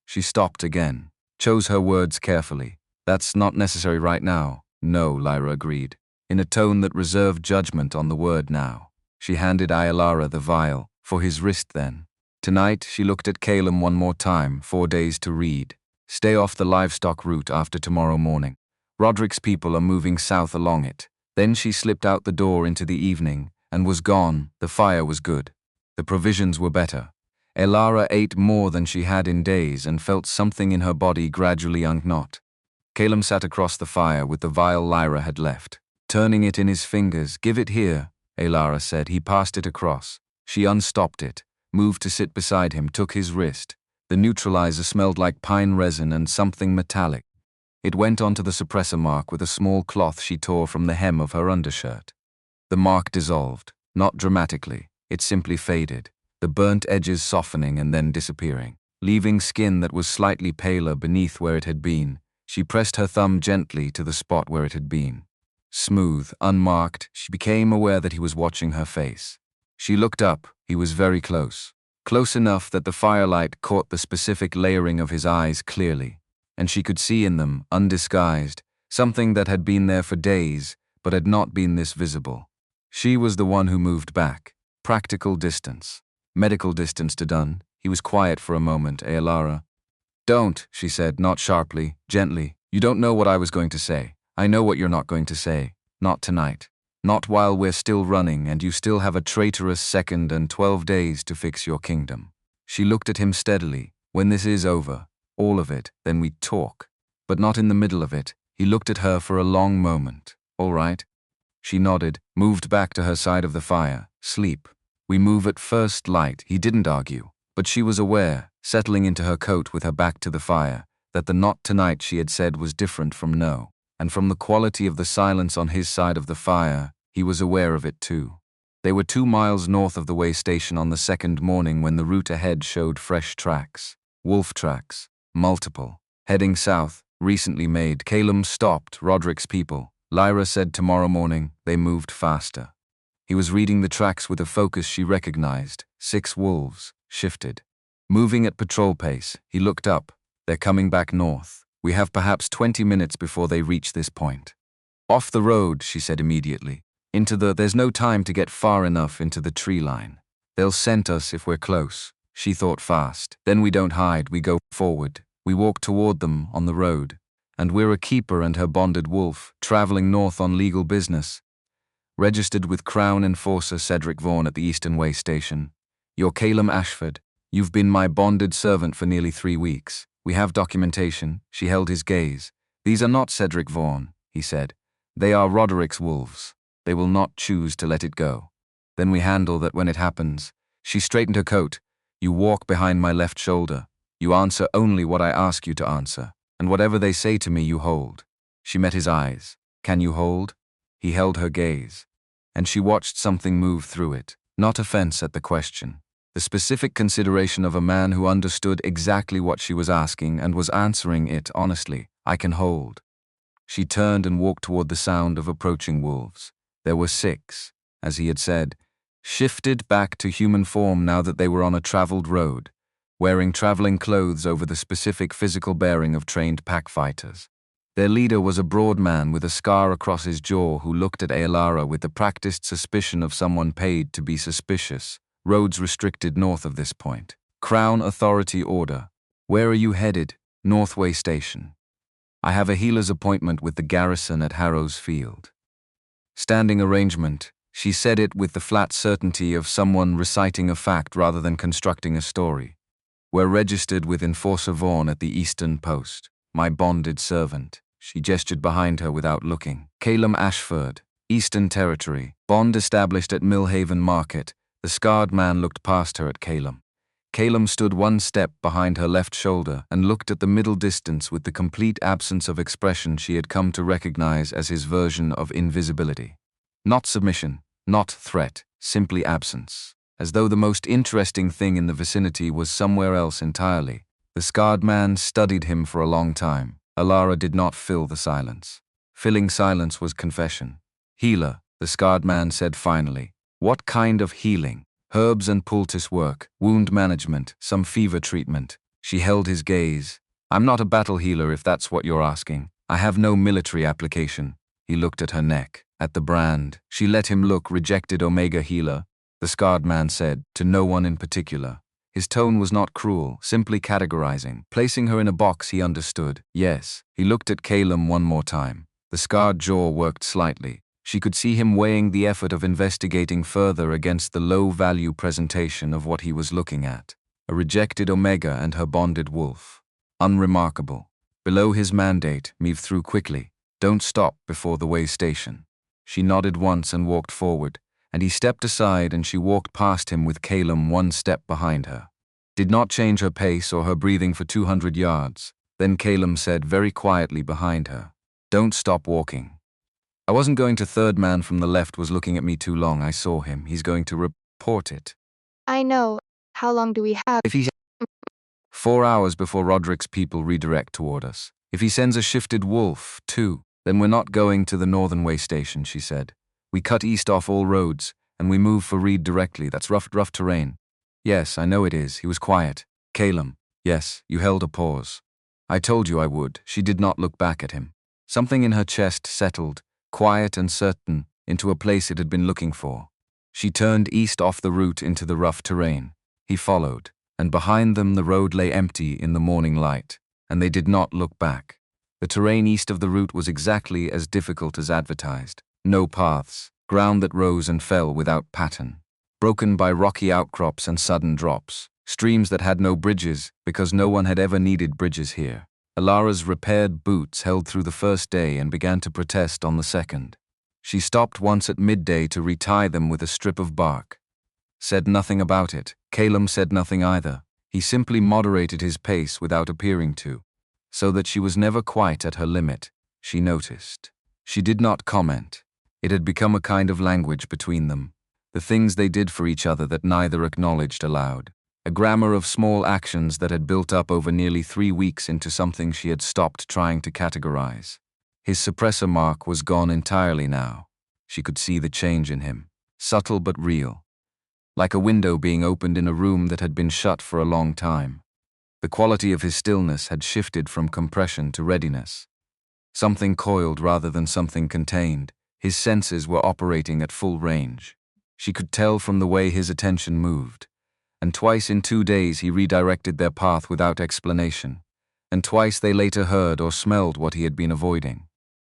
She stopped again, chose her words carefully. "That's not necessary right now." "No," Lyra agreed, in a tone that reserved judgment on the word now. She handed Alara the vial. "For his wrist, then." Tonight, she looked at Calum one more time. 4 days to read. "Stay off the livestock route after tomorrow morning. Roderick's people are moving south along it." Then she slipped out the door into the evening and was gone. The fire was good. The provisions were better. Alara ate more than she had in days and felt something in her body gradually unknot. Calum sat across the fire with the vial Lyra had left, turning it in his fingers. "Give it here," Alara said. He passed it across. She unstopped it, moved to sit beside him, took his wrist. The neutralizer smelled like pine resin and something metallic. It went onto the suppressor mark with a small cloth she tore from the hem of her undershirt. The mark dissolved, not dramatically. It simply faded, the burnt edges softening and then disappearing, leaving skin that was slightly paler beneath where it had been. She pressed her thumb gently to the spot where it had been. Smooth, unmarked, she became aware that he was watching her face. She looked up. He was very close. Close enough that the firelight caught the specific layering of his eyes clearly, and she could see in them, undisguised, something that had been there for days, but had not been this visible. She was the one who moved back. Practical distance. Medical distance to done. He was quiet for a moment. Alara. "Don't," she said, not sharply, gently. "You don't know what I was going to say. I know what you're not going to say. Not tonight. Not while we're still running and you still have a traitorous 2nd and 12 days to fix your kingdom." She looked at him steadily. "When this is over, all of it, then we talk. But not in the middle of it." He looked at her for a long moment. "All right?" She nodded, moved back to her side of the fire. "Sleep. We move at first light." He didn't argue, but she was aware, settling into her coat with her back to the fire, that the "not tonight" she had said was different from no, and from the quality of the silence on his side of the fire, he was aware of it too. They were 2 miles north of the way station on the second morning when the route ahead showed fresh tracks. Wolf tracks. Multiple. Heading south, recently made. Calum stopped Roderick's people. Lyra said tomorrow morning. They moved faster. He was reading the tracks with a focus she recognized. 6 wolves. Shifted. Moving at patrol pace, he looked up. They're coming back north. We have perhaps 20 minutes before they reach this point. Off the road, she said immediately. There's no time to get far enough into the tree line. They'll scent us if we're close. She thought fast. Then we don't hide, we go forward. We walk toward them on the road. And we're a keeper and her bonded wolf, traveling north on legal business. Registered with Crown Enforcer Cedric Vaughan at the Eastern Way Station. You're Calum Ashford. You've been my bonded servant for nearly 3 weeks. We have documentation. She held his gaze. These are not Cedric Vaughan, he said. They are Roderick's wolves. They will not choose to let it go. Then we handle that when it happens. She straightened her coat. You walk behind my left shoulder. You answer only what I ask you to answer. And whatever they say to me, you hold. She met his eyes. Can you hold? He held her gaze. And she watched something move through it. Not offense at the question. The specific consideration of a man who understood exactly what she was asking and was answering it honestly. I can hold. She turned and walked toward the sound of approaching wolves. There were 6, as he had said, shifted back to human form now that they were on a traveled road, wearing traveling clothes over the specific physical bearing of trained pack fighters. Their leader was a broad man with a scar across his jaw who looked at Aelara with the practiced suspicion of someone paid to be suspicious. Roads restricted north of this point. Crown Authority order. Where are you headed? Northway Station. I have a healer's appointment with the garrison at Harrow's Field. Standing arrangement. She said it with the flat certainty of someone reciting a fact rather than constructing a story. We're registered with Enforcer Vaughan at the Eastern Post. My bonded servant. She gestured behind her without looking. Calum Ashford, Eastern Territory. Bond established at Millhaven Market. The scarred man looked past her at Calum. Calum stood 1 step behind her left shoulder and looked at the middle distance with the complete absence of expression she had come to recognize as his version of invisibility. Not submission, not threat, simply absence. As though the most interesting thing in the vicinity was somewhere else entirely. The scarred man studied him for a long time. Alara did not fill the silence. Filling silence was confession. Healer, the scarred man said finally. What kind of healing? Herbs and poultice work, wound management, some fever treatment. She held his gaze. I'm not a battle healer if that's what you're asking. I have no military application. He looked at her neck, at the brand. She let him look. Rejected Omega healer, the scarred man said, to no one in particular. His tone was not cruel, simply categorizing. Placing her in a box he understood. Yes. He looked at Calum one more time. The scarred jaw worked slightly. She could see him weighing the effort of investigating further against the low-value presentation of what he was looking at. A rejected Omega and her bonded wolf. Unremarkable. Below his mandate, move through quickly. Don't stop before the way station. She nodded once and walked forward, and he stepped aside and she walked past him with Calum 1 step behind her. Did not change her pace or her breathing for 200 yards. Then Calum said very quietly behind her, don't stop walking. I wasn't going to. Third man from the left was looking at me too long. I saw him. He's going to report it. I know. How long do we have? If he 4 hours before Roderick's people redirect toward us. If he sends a shifted wolf, too, then we're not going to the Northern Way Station, she said. We cut east off all roads, and we move for Reed directly. That's rough terrain. Yes, I know it is. He was quiet. Calum. Yes, you held a pause. I told you I would. She did not look back at him. Something in her chest settled, quiet and certain, into a place it had been looking for. She turned east off the route into the rough terrain. He followed, and behind them the road lay empty in the morning light, and they did not look back. The terrain east of the route was exactly as difficult as advertised. No paths, ground that rose and fell without pattern, broken by rocky outcrops and sudden drops, streams that had no bridges because no one had ever needed bridges here. Alara's repaired boots held through the first day and began to protest on the second. She stopped once at midday to retie them with a strip of bark. Said nothing about it. Calum said nothing either. He simply moderated his pace without appearing to. so that she was never quite at her limit, she noticed. She did not comment. It had become a kind of language between them, the things they did for each other that neither acknowledged aloud. A grammar of small actions that had built up over nearly 3 weeks into something she had stopped trying to categorize. His suppressor mark was gone entirely now. She could see the change in him, subtle but real, like a window being opened in a room that had been shut for a long time. The quality of his stillness had shifted from compression to readiness. Something coiled rather than something contained. His senses were operating at full range. She could tell from the way his attention moved. And twice in 2 days he redirected their path without explanation. And twice they later heard or smelled what he had been avoiding.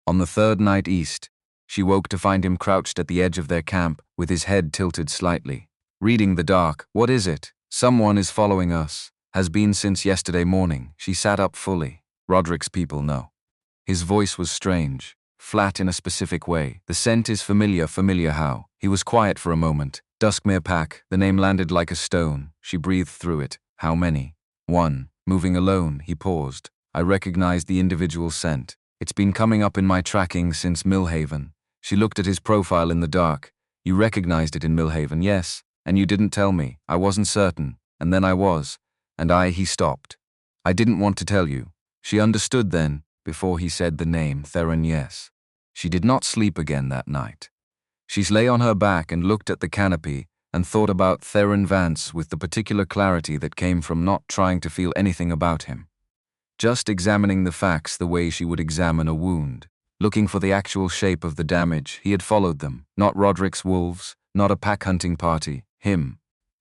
On the third night east, she woke to find him crouched at the edge of their camp, with his head tilted slightly. Reading the dark. What is it? Someone is following us. Has been since yesterday morning. She sat up fully. Roderick's people know. His voice was strange, flat in a specific way. The scent is familiar how. He was quiet for a moment. Duskmere Pack, the name landed like a stone. She breathed through it. How many? 1. Moving alone, he paused. I recognized the individual scent. It's been coming up in my tracking since Millhaven. She looked at his profile in the dark. You recognized it in Millhaven, yes, and you didn't tell me. I wasn't certain, and then I was. And he stopped. I didn't want to tell you. She understood then, before he said the name, Theron, yes. She did not sleep again that night. She lay on her back and looked at the canopy and thought about Theron Vance with the particular clarity that came from not trying to feel anything about him. Just examining the facts the way she would examine a wound, looking for the actual shape of the damage. He had followed them, not Roderick's wolves, not a pack-hunting party, him,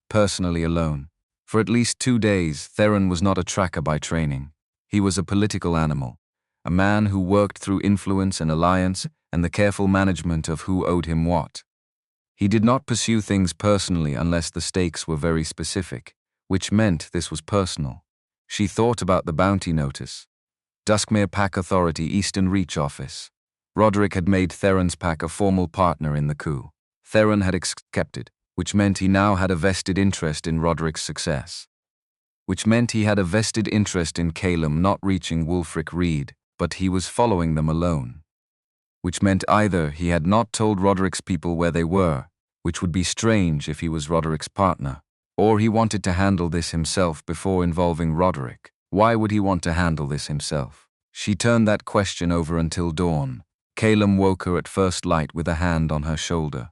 personally alone. For at least 2 days, Theron was not a tracker by training. He was a political animal, a man who worked through influence and alliance and the careful management of who owed him what. He did not pursue things personally unless the stakes were very specific, which meant this was personal. She thought about the bounty notice. Duskmere Pack Authority Eastern Reach Office. Roderick had made Theron's pack a formal partner in the coup. Theron had accepted, which meant he now had a vested interest in Roderick's success. Which meant he had a vested interest in Calum not reaching Wulfric Reed, but he was following them alone. Which meant either he had not told Roderick's people where they were, which would be strange if he was Roderick's partner, or he wanted to handle this himself before involving Roderick. Why would he want to handle this himself? She turned that question over until dawn. Calum woke her at first light with a hand on her shoulder,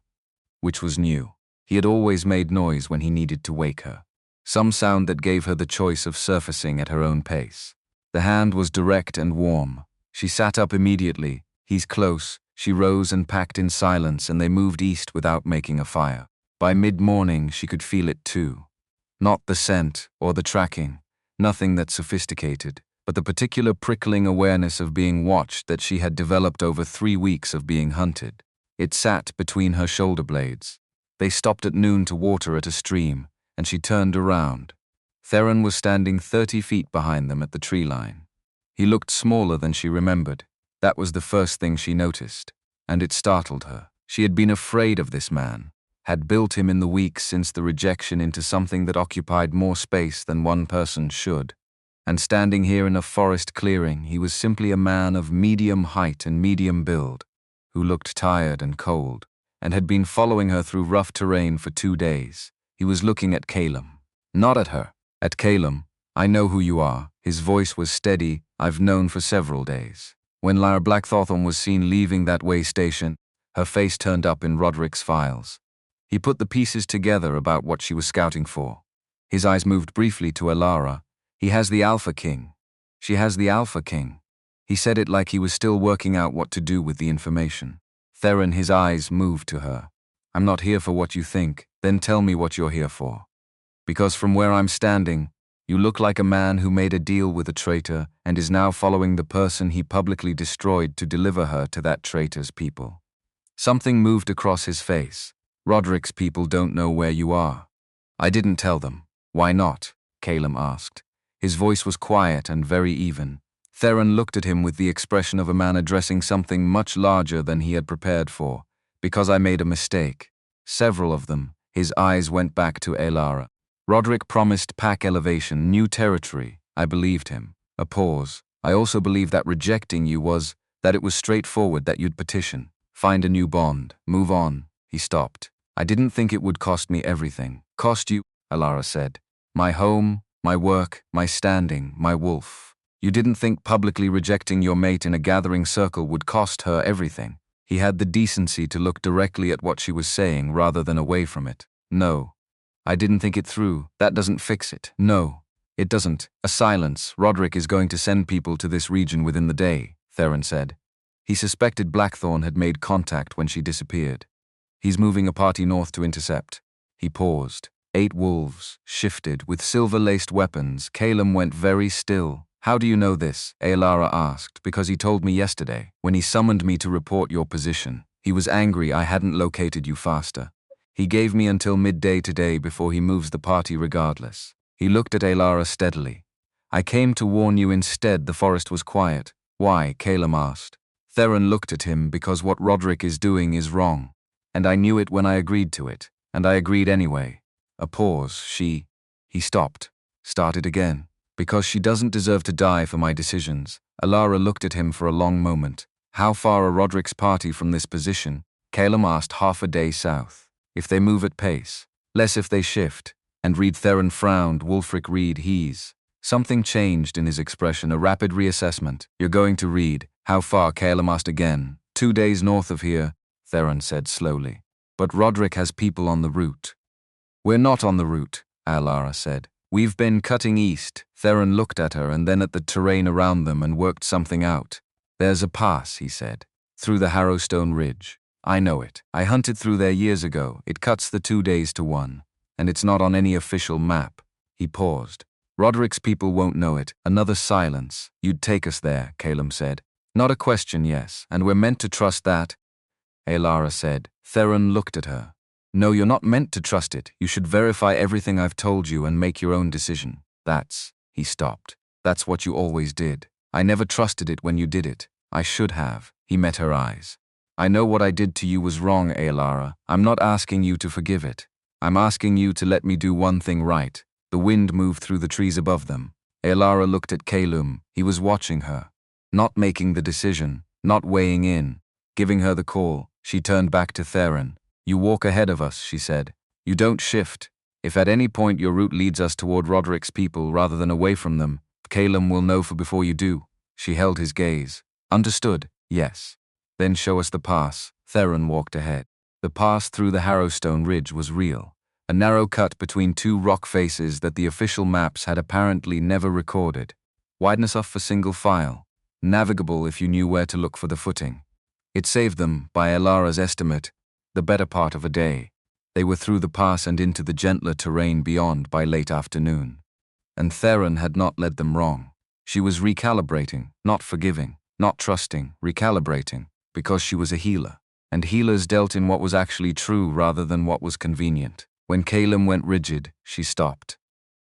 which was new. He had always made noise when he needed to wake her. Some sound that gave her the choice of surfacing at her own pace. The hand was direct and warm. She sat up immediately. He's close. She rose and packed in silence, and they moved east without making a fire. By mid-morning, she could feel it too. Not the scent or the tracking, nothing that sophisticated, but the particular prickling awareness of being watched that she had developed over 3 weeks of being hunted. It sat between her shoulder blades. They stopped at noon to water at a stream, and she turned around. Theron was standing 30 feet behind them at the tree line. He looked smaller than she remembered. That was the first thing she noticed, and it startled her. She had been afraid of this man, had built him in the weeks since the rejection into something that occupied more space than one person should. And standing here in a forest clearing, he was simply a man of medium height and medium build, who looked tired and cold, and had been following her through rough terrain for 2 days. He was looking at Calum. Not at her. At Calum. I know who you are. His voice was steady. I've known for several days. When Lyra Blackthorn was seen leaving that way station, her face turned up in Roderick's files. He put the pieces together about what she was scouting for. His eyes moved briefly to Alara. He has the Alpha King. She has the Alpha King. He said it like he was still working out what to do with the information. Theron, his eyes moved to her. I'm not here for what you think, then tell me what you're here for. Because from where I'm standing, you look like a man who made a deal with a traitor and is now following the person he publicly destroyed to deliver her to that traitor's people. Something moved across his face. Roderick's people don't know where you are. I didn't tell them. Why not? Calum asked. His voice was quiet and very even. Theron looked at him with the expression of a man addressing something much larger than he had prepared for. Because I made a mistake. Several of them. His eyes went back to Alara. Roderick promised pack elevation, new territory. I believed him. A pause. I also believe that rejecting you that it was straightforward, that you'd petition, find a new bond, move on. He stopped. I didn't think it would cost me everything. Cost you, Alara said. My home, my work, my standing, my wolf. You didn't think publicly rejecting your mate in a gathering circle would cost her everything. He had the decency to look directly at what she was saying rather than away from it. No. I didn't think it through. That doesn't fix it. No. It doesn't. A silence. Roderick is going to send people to this region within the day, Theron said. He suspected Blackthorn had made contact when she disappeared. He's moving a party north to intercept. He paused. 8 wolves, shifted, with silver-laced weapons. Calum went very still. How do you know this? Alara asked. Because he told me yesterday, when he summoned me to report your position. He was angry I hadn't located you faster. He gave me until midday today before he moves the party regardless. He looked at Alara steadily. I came to warn you instead. The forest was quiet. Why? Calum asked. Theron looked at him. Because what Roderick is doing is wrong. And I knew it when I agreed to it. And I agreed anyway. A pause. He stopped. Started again. Because she doesn't deserve to die for my decisions. Alara looked at him for a long moment. How far are Roderick's party from this position? Calum asked. Half a day south. If they move at pace. Less if they shift. And Reed. Theron frowned. Wulfric Reed. He's. Something changed in his expression. A rapid reassessment. You're going to Reed. How far? Calum asked again. 2 days north of here, Theron said slowly. But Roderick has people on the route. We're not on the route, Alara said. We've been cutting east. Theron looked at her and then at the terrain around them and worked something out. There's a pass, he said. Through the Harrowstone Ridge. I know it. I hunted through there years ago. It cuts the 2 days to one. And it's not on any official map. He paused. Roderick's people won't know it. Another silence. You'd take us there, Calum said. Not a question, yes. And we're meant to trust that? Alara said. Theron looked at her. No, you're not meant to trust it. You should verify everything I've told you and make your own decision. He stopped. That's what you always did. I never trusted it when you did it. I should have. He met her eyes. I know what I did to you was wrong, Alara. I'm not asking you to forgive it. I'm asking you to let me do one thing right. The wind moved through the trees above them. Alara looked at Calum. He was watching her. Not making the decision. Not weighing in. Giving her the call. She turned back to Theron. You walk ahead of us, she said. You don't shift. If at any point your route leads us toward Roderick's people rather than away from them, Calum will know before you do. She held his gaze. Understood, yes. Then show us the pass. Theron walked ahead. The pass through the Harrowstone Ridge was real. A narrow cut between 2 rock faces that the official maps had apparently never recorded. Wide enough for single file. Navigable if you knew where to look for the footing. It saved them, by Alara's estimate, the better part of a day. They were through the pass and into the gentler terrain beyond by late afternoon. And Theron had not led them wrong. She was recalibrating, not forgiving, not trusting, recalibrating, because she was a healer. And healers dealt in what was actually true rather than what was convenient. When Calum went rigid, she stopped.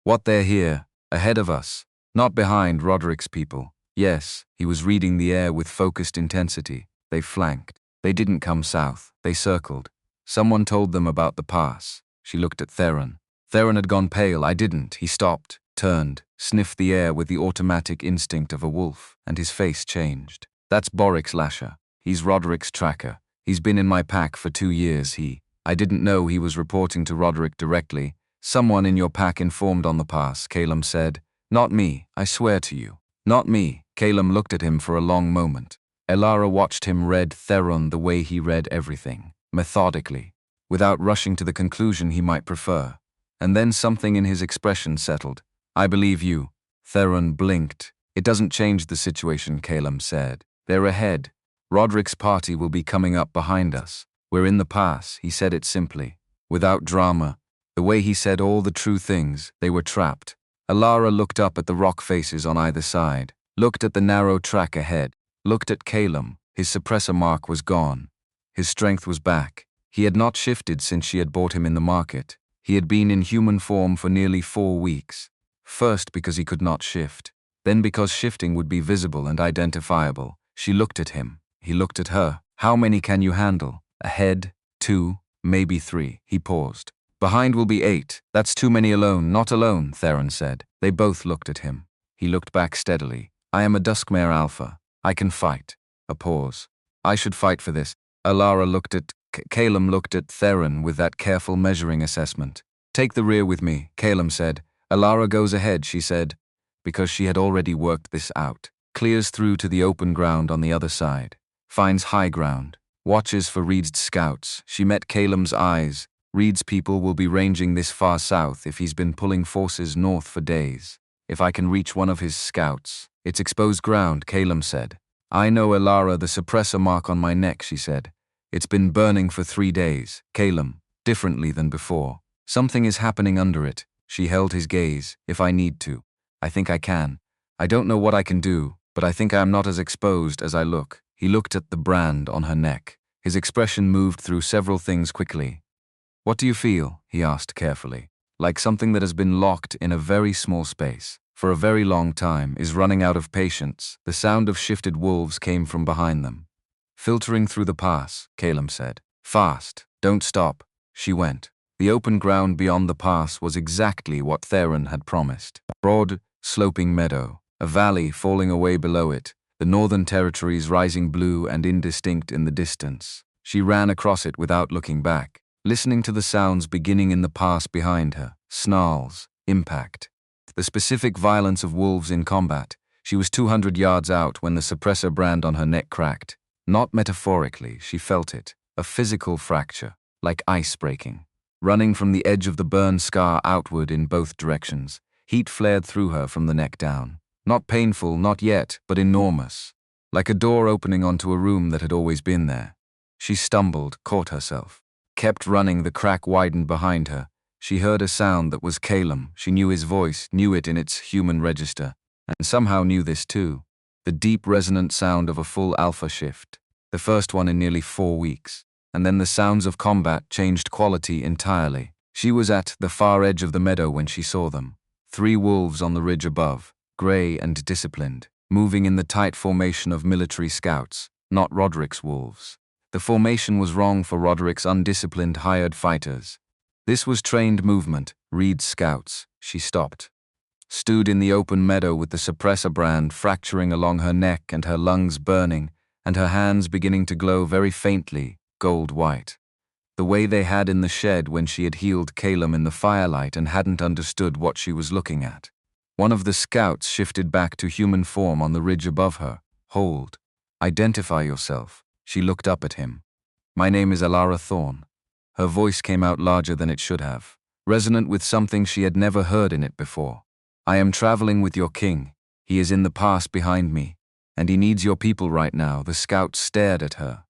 What, they're here, ahead of us, not behind Roderick's people. Yes, he was reading the air with focused intensity. They flanked. They didn't come south. They circled. Someone told them about the pass. She looked at Theron. Theron had gone pale. I didn't. He stopped, turned, sniffed the air with the automatic instinct of a wolf, and his face changed. That's Borix Lasher. He's Roderick's tracker. He's been in my pack for 2 years. I didn't know he was reporting to Roderick directly. Someone in your pack informed on the pass, Calum said. Not me, I swear to you. Not me. Calum looked at him for a long moment. Alara watched him read Theron the way he read everything, methodically, without rushing to the conclusion he might prefer. And then something in his expression settled. I believe you. Theron blinked. It doesn't change the situation, Calum said. They're ahead. Roderick's party will be coming up behind us. We're in the pass, he said it simply, without drama. The way he said all the true things, they were trapped. Alara looked up at the rock faces on either side, looked at the narrow track ahead, looked at Calum. His suppressor mark was gone. His strength was back. He had not shifted since she had bought him in the market. He had been in human form for nearly 4 weeks. First because he could not shift, then because shifting would be visible and identifiable. She looked at him. He looked at her. How many can you handle? Ahead, 2, maybe 3. He paused. Behind will be 8. That's too many alone. Not alone, Theron said. They both looked at him. He looked back steadily. I am a Duskmare Alpha. I can fight. A pause. I should fight for this. Calum looked at Theron with that careful measuring assessment. Take the rear with me, Calum said. Alara goes ahead, she said, because she had already worked this out. Clears through to the open ground on the other side. Finds high ground. Watches for Reed's scouts. She met Calum's eyes. Reed's people will be ranging this far south if he's been pulling forces north for days. If I can reach one of his scouts. It's exposed ground, Calum said. I know, Alara, the suppressor mark on my neck, she said. It's been burning for 3 days. Calum, differently than before. Something is happening under it. She held his gaze. If I need to. I think I can. I don't know what I can do, but I think I am not as exposed as I look. He looked at the brand on her neck. His expression moved through several things quickly. What do you feel? He asked carefully. Like something that has been locked in a very small space. For a very long time, is running out of patience. The sound of shifted wolves came from behind them. Filtering through the pass, Calum said. Fast. Don't stop. She went. The open ground beyond the pass was exactly what Theron had promised. A broad, sloping meadow, a valley falling away below it, the northern territories rising blue and indistinct in the distance. She ran across it without looking back, listening to the sounds beginning in the pass behind her. Snarls, impact. The specific violence of wolves in combat. She was 200 yards out when the suppressor brand on her neck cracked. Not metaphorically, she felt it. A physical fracture, like ice breaking. Running from the edge of the burn scar outward in both directions, heat flared through her from the neck down. Not painful, not yet, but enormous. Like a door opening onto a room that had always been there. She stumbled, caught herself. Kept running, the crack widened behind her. She heard a sound that was Calum. She knew his voice, knew it in its human register, and somehow knew this too. The deep resonant sound of a full alpha shift. The first one in nearly 4 weeks. And then the sounds of combat changed quality entirely. She was at the far edge of the meadow when she saw them. 3 wolves on the ridge above, grey and disciplined, moving in the tight formation of military scouts, not Roderick's wolves. The formation was wrong for Roderick's undisciplined hired fighters. This was trained movement, Reed's scouts. She stopped. Stood in the open meadow with the suppressor brand fracturing along her neck and her lungs burning, and her hands beginning to glow very faintly, gold-white. The way they had in the shed when she had healed Calum in the firelight and hadn't understood what she was looking at. One of the scouts shifted back to human form on the ridge above her. Hold. Identify yourself. She looked up at him. My name is Alara Thorne. Her voice came out larger than it should have, resonant with something she had never heard in it before. I am traveling with your king. He is in the pass behind me, and he needs your people right now. The scout stared at her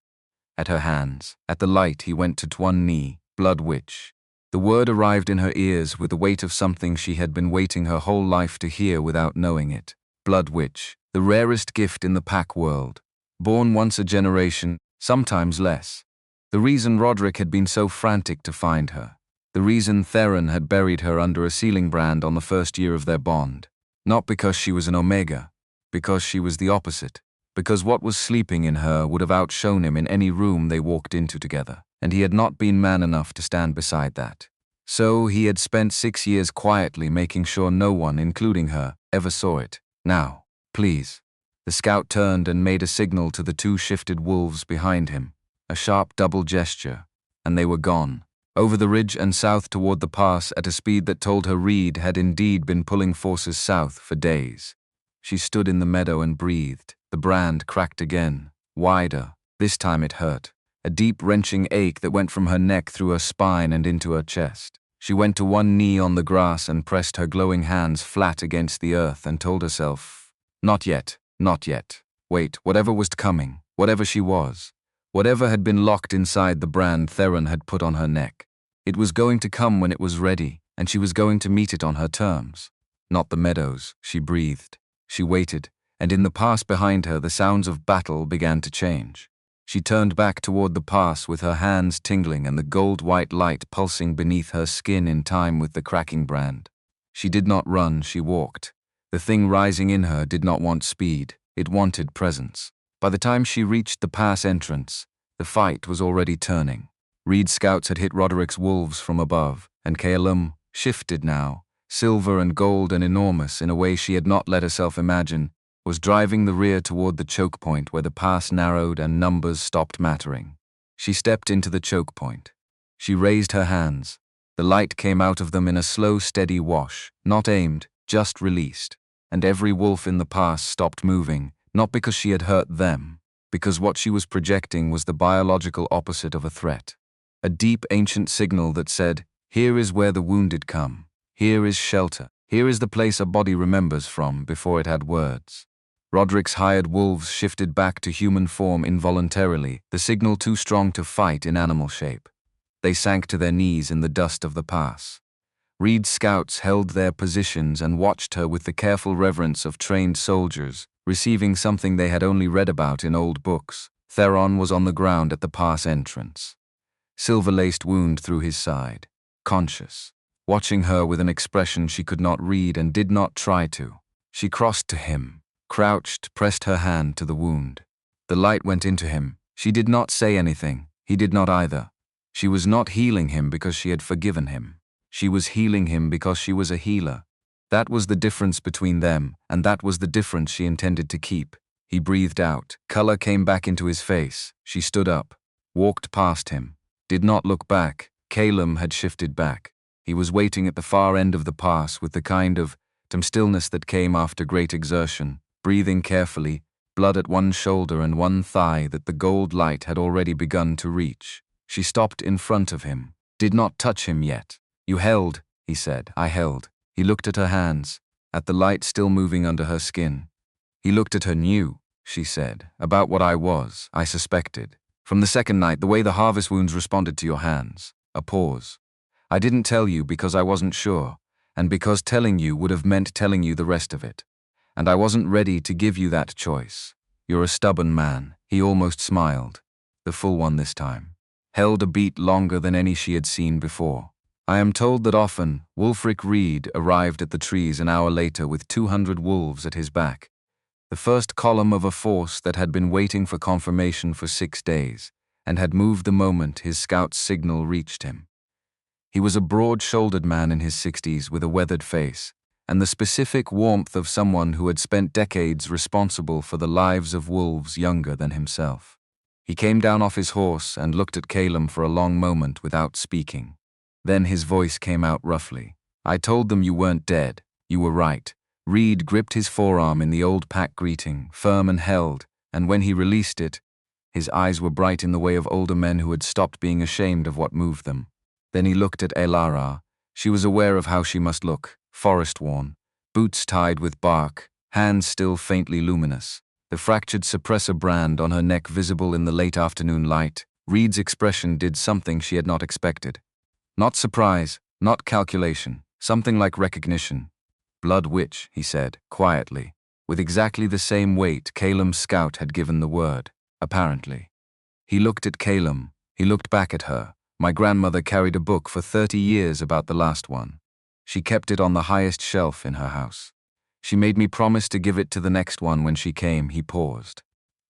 hands. At the light, he went to one knee. Blood Witch. The word arrived in her ears with the weight of something she had been waiting her whole life to hear without knowing it. Blood Witch, the rarest gift in the pack world. Born once a generation, sometimes less. The reason Roderick had been so frantic to find her. The reason Theron had buried her under a ceiling brand on the first year of their bond. Not because she was an Omega, because she was the opposite. Because what was sleeping in her would have outshone him in any room they walked into together, and he had not been man enough to stand beside that. So he had spent 6 years quietly making sure no one, including her, ever saw it. Now, please. The scout turned and made a signal to the 2 shifted wolves behind him. A sharp double gesture, and they were gone. Over the ridge and south toward the pass at a speed that told her Reed had indeed been pulling forces south for days. She stood in the meadow and breathed. The brand cracked again, wider. This time it hurt. A deep wrenching ache that went from her neck through her spine and into her chest. She went to one knee on the grass and pressed her glowing hands flat against the earth and told herself, not yet, not yet. Wait, whatever was coming, whatever she was. Whatever had been locked inside the brand Theron had put on her neck. It was going to come when it was ready, and she was going to meet it on her terms. Not the meadows, she breathed. She waited, and in the pass behind her the sounds of battle began to change. She turned back toward the pass with her hands tingling and the gold-white light pulsing beneath her skin in time with the cracking brand. She did not run, she walked. The thing rising in her did not want speed, it wanted presence. By the time she reached the pass entrance, the fight was already turning. Reed's scouts had hit Roderick's wolves from above, and Calum shifted now, silver and gold and enormous in a way she had not let herself imagine. was driving the rear toward the choke point where the pass narrowed and numbers stopped mattering. She stepped into the choke point. She raised her hands. The light came out of them in a slow, steady wash, not aimed, just released. And every wolf in the pass stopped moving, not because she had hurt them, because what she was projecting was the biological opposite of a threat. A deep, ancient signal that said, here is where the wounded come. Here is shelter. Here is the place a body remembers from before it had words. Roderick's hired wolves shifted back to human form involuntarily, the signal too strong to fight in animal shape. They sank to their knees in the dust of the pass. Reed's scouts held their positions and watched her with the careful reverence of trained soldiers, receiving something they had only read about in old books. Theron was on the ground at the pass entrance. Silver-laced wound through his side. Conscious. Watching her with an expression she could not read and did not try to. She crossed to him, crouched, pressed her hand to the wound. The light went into him. She did not say anything. He did not either. She was not healing him because she had forgiven him. She was healing him because she was a healer. That was the difference between them, and that was the difference she intended to keep. He breathed out. Color came back into his face. She stood up, walked past him, did not look back. Calum had shifted back. He was waiting at the far end of the pass with the kind of stillness that came after great exertion, breathing carefully, blood at one shoulder and one thigh that the gold light had already begun to reach. She stopped in front of him, did not touch him yet. You held, he said. I held. He looked at her hands, at the light still moving under her skin. He looked at her new, she said, about what I suspected. From the second night, the way the harvest wounds responded to your hands. A pause. I didn't tell you because I wasn't sure, and because telling you would have meant telling you the rest of it. And I wasn't ready to give you that choice. You're a stubborn man. He almost smiled. The full one this time. Held a beat longer than any she had seen before. I am told that often, Wulfric Reed arrived at the trees an hour later with 200 wolves at his back. The first column of a force that had been waiting for confirmation for 6 days, and had moved the moment his scout's signal reached him. He was a broad-shouldered man in his 60s with a weathered face, and the specific warmth of someone who had spent decades responsible for the lives of wolves younger than himself. He came down off his horse and looked at Calum for a long moment without speaking. Then his voice came out roughly. I told them you weren't dead. You were right. Reed gripped his forearm in the old pack greeting, firm and held, and when he released it, his eyes were bright in the way of older men who had stopped being ashamed of what moved them. Then he looked at Elara. She was aware of how she must look, forest-worn, boots tied with bark, hands still faintly luminous, the fractured suppressor brand on her neck visible in the late afternoon light. Reed's expression did something she had not expected. Not surprise, not calculation, something like recognition. Blood witch, he said, quietly, with exactly the same weight Calum's scout had given the word, apparently. He looked at Calum, he looked back at her. My grandmother carried a book for 30 years about the last one. She kept it on the highest shelf in her house. She made me promise to give it to the next one when she came. He paused.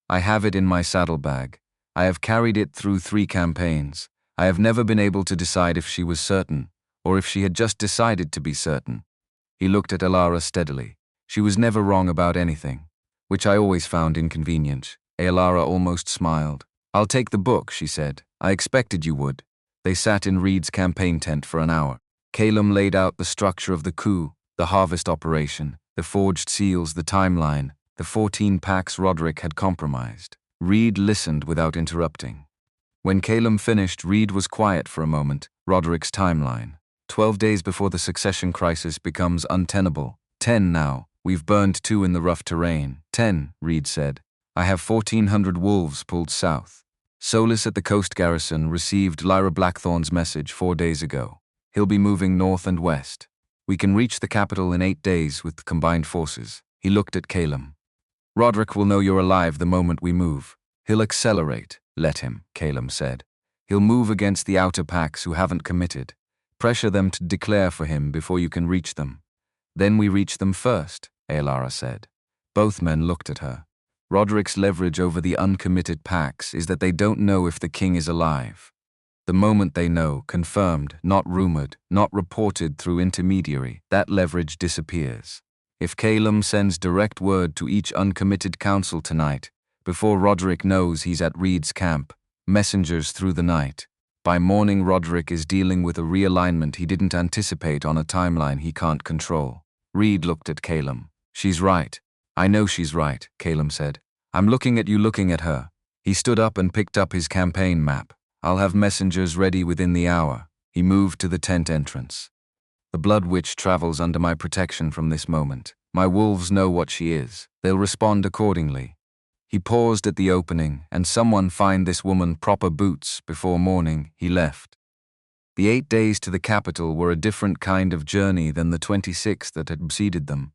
I have it in my saddlebag. I have carried it through 3 campaigns. I have never been able to decide if she was certain, or if she had just decided to be certain. He looked at Elara steadily. She was never wrong about anything, which I always found inconvenient. Elara almost smiled. I'll take the book, she said. I expected you would. They sat in Reed's campaign tent for an hour. Calum laid out the structure of the coup, the harvest operation, the forged seals, the timeline, the 14 packs Roderick had compromised. Reed listened without interrupting. When Calum finished, Reed was quiet for a moment. Roderick's timeline. 12 days before the succession crisis becomes untenable. 10 now. We've burned 2 in the rough terrain. 10, Reed said. I have 1,400 wolves pulled south. Solis at the coast garrison received Lyra Blackthorn's message 4 days ago. He'll be moving north and west. We can reach the capital in 8 days with combined forces. He looked at Calum. Roderick will know you're alive the moment we move. He'll accelerate. Let him, Calum said. He'll move against the outer packs who haven't committed. Pressure them to declare for him before you can reach them. Then we reach them first, Elara said. Both men looked at her. Roderick's leverage over the uncommitted packs is that they don't know if the king is alive. The moment they know, confirmed, not rumored, not reported through intermediary, that leverage disappears. If Calum sends direct word to each uncommitted council tonight, before Roderick knows he's at Reed's camp, messengers through the night. By morning, Roderick is dealing with a realignment he didn't anticipate on a timeline he can't control. Reed looked at Calum. She's right. I know she's right, Calum said. I'm looking at you looking at her. He stood up and picked up his campaign map. I'll have messengers ready within the hour. He moved to the tent entrance. The Blood Witch travels under my protection from this moment. My wolves know what she is. They'll respond accordingly. He paused at the opening, and someone find this woman proper boots before morning. He left. The 8 days to the capital were a different kind of journey than the 26 that had preceded them.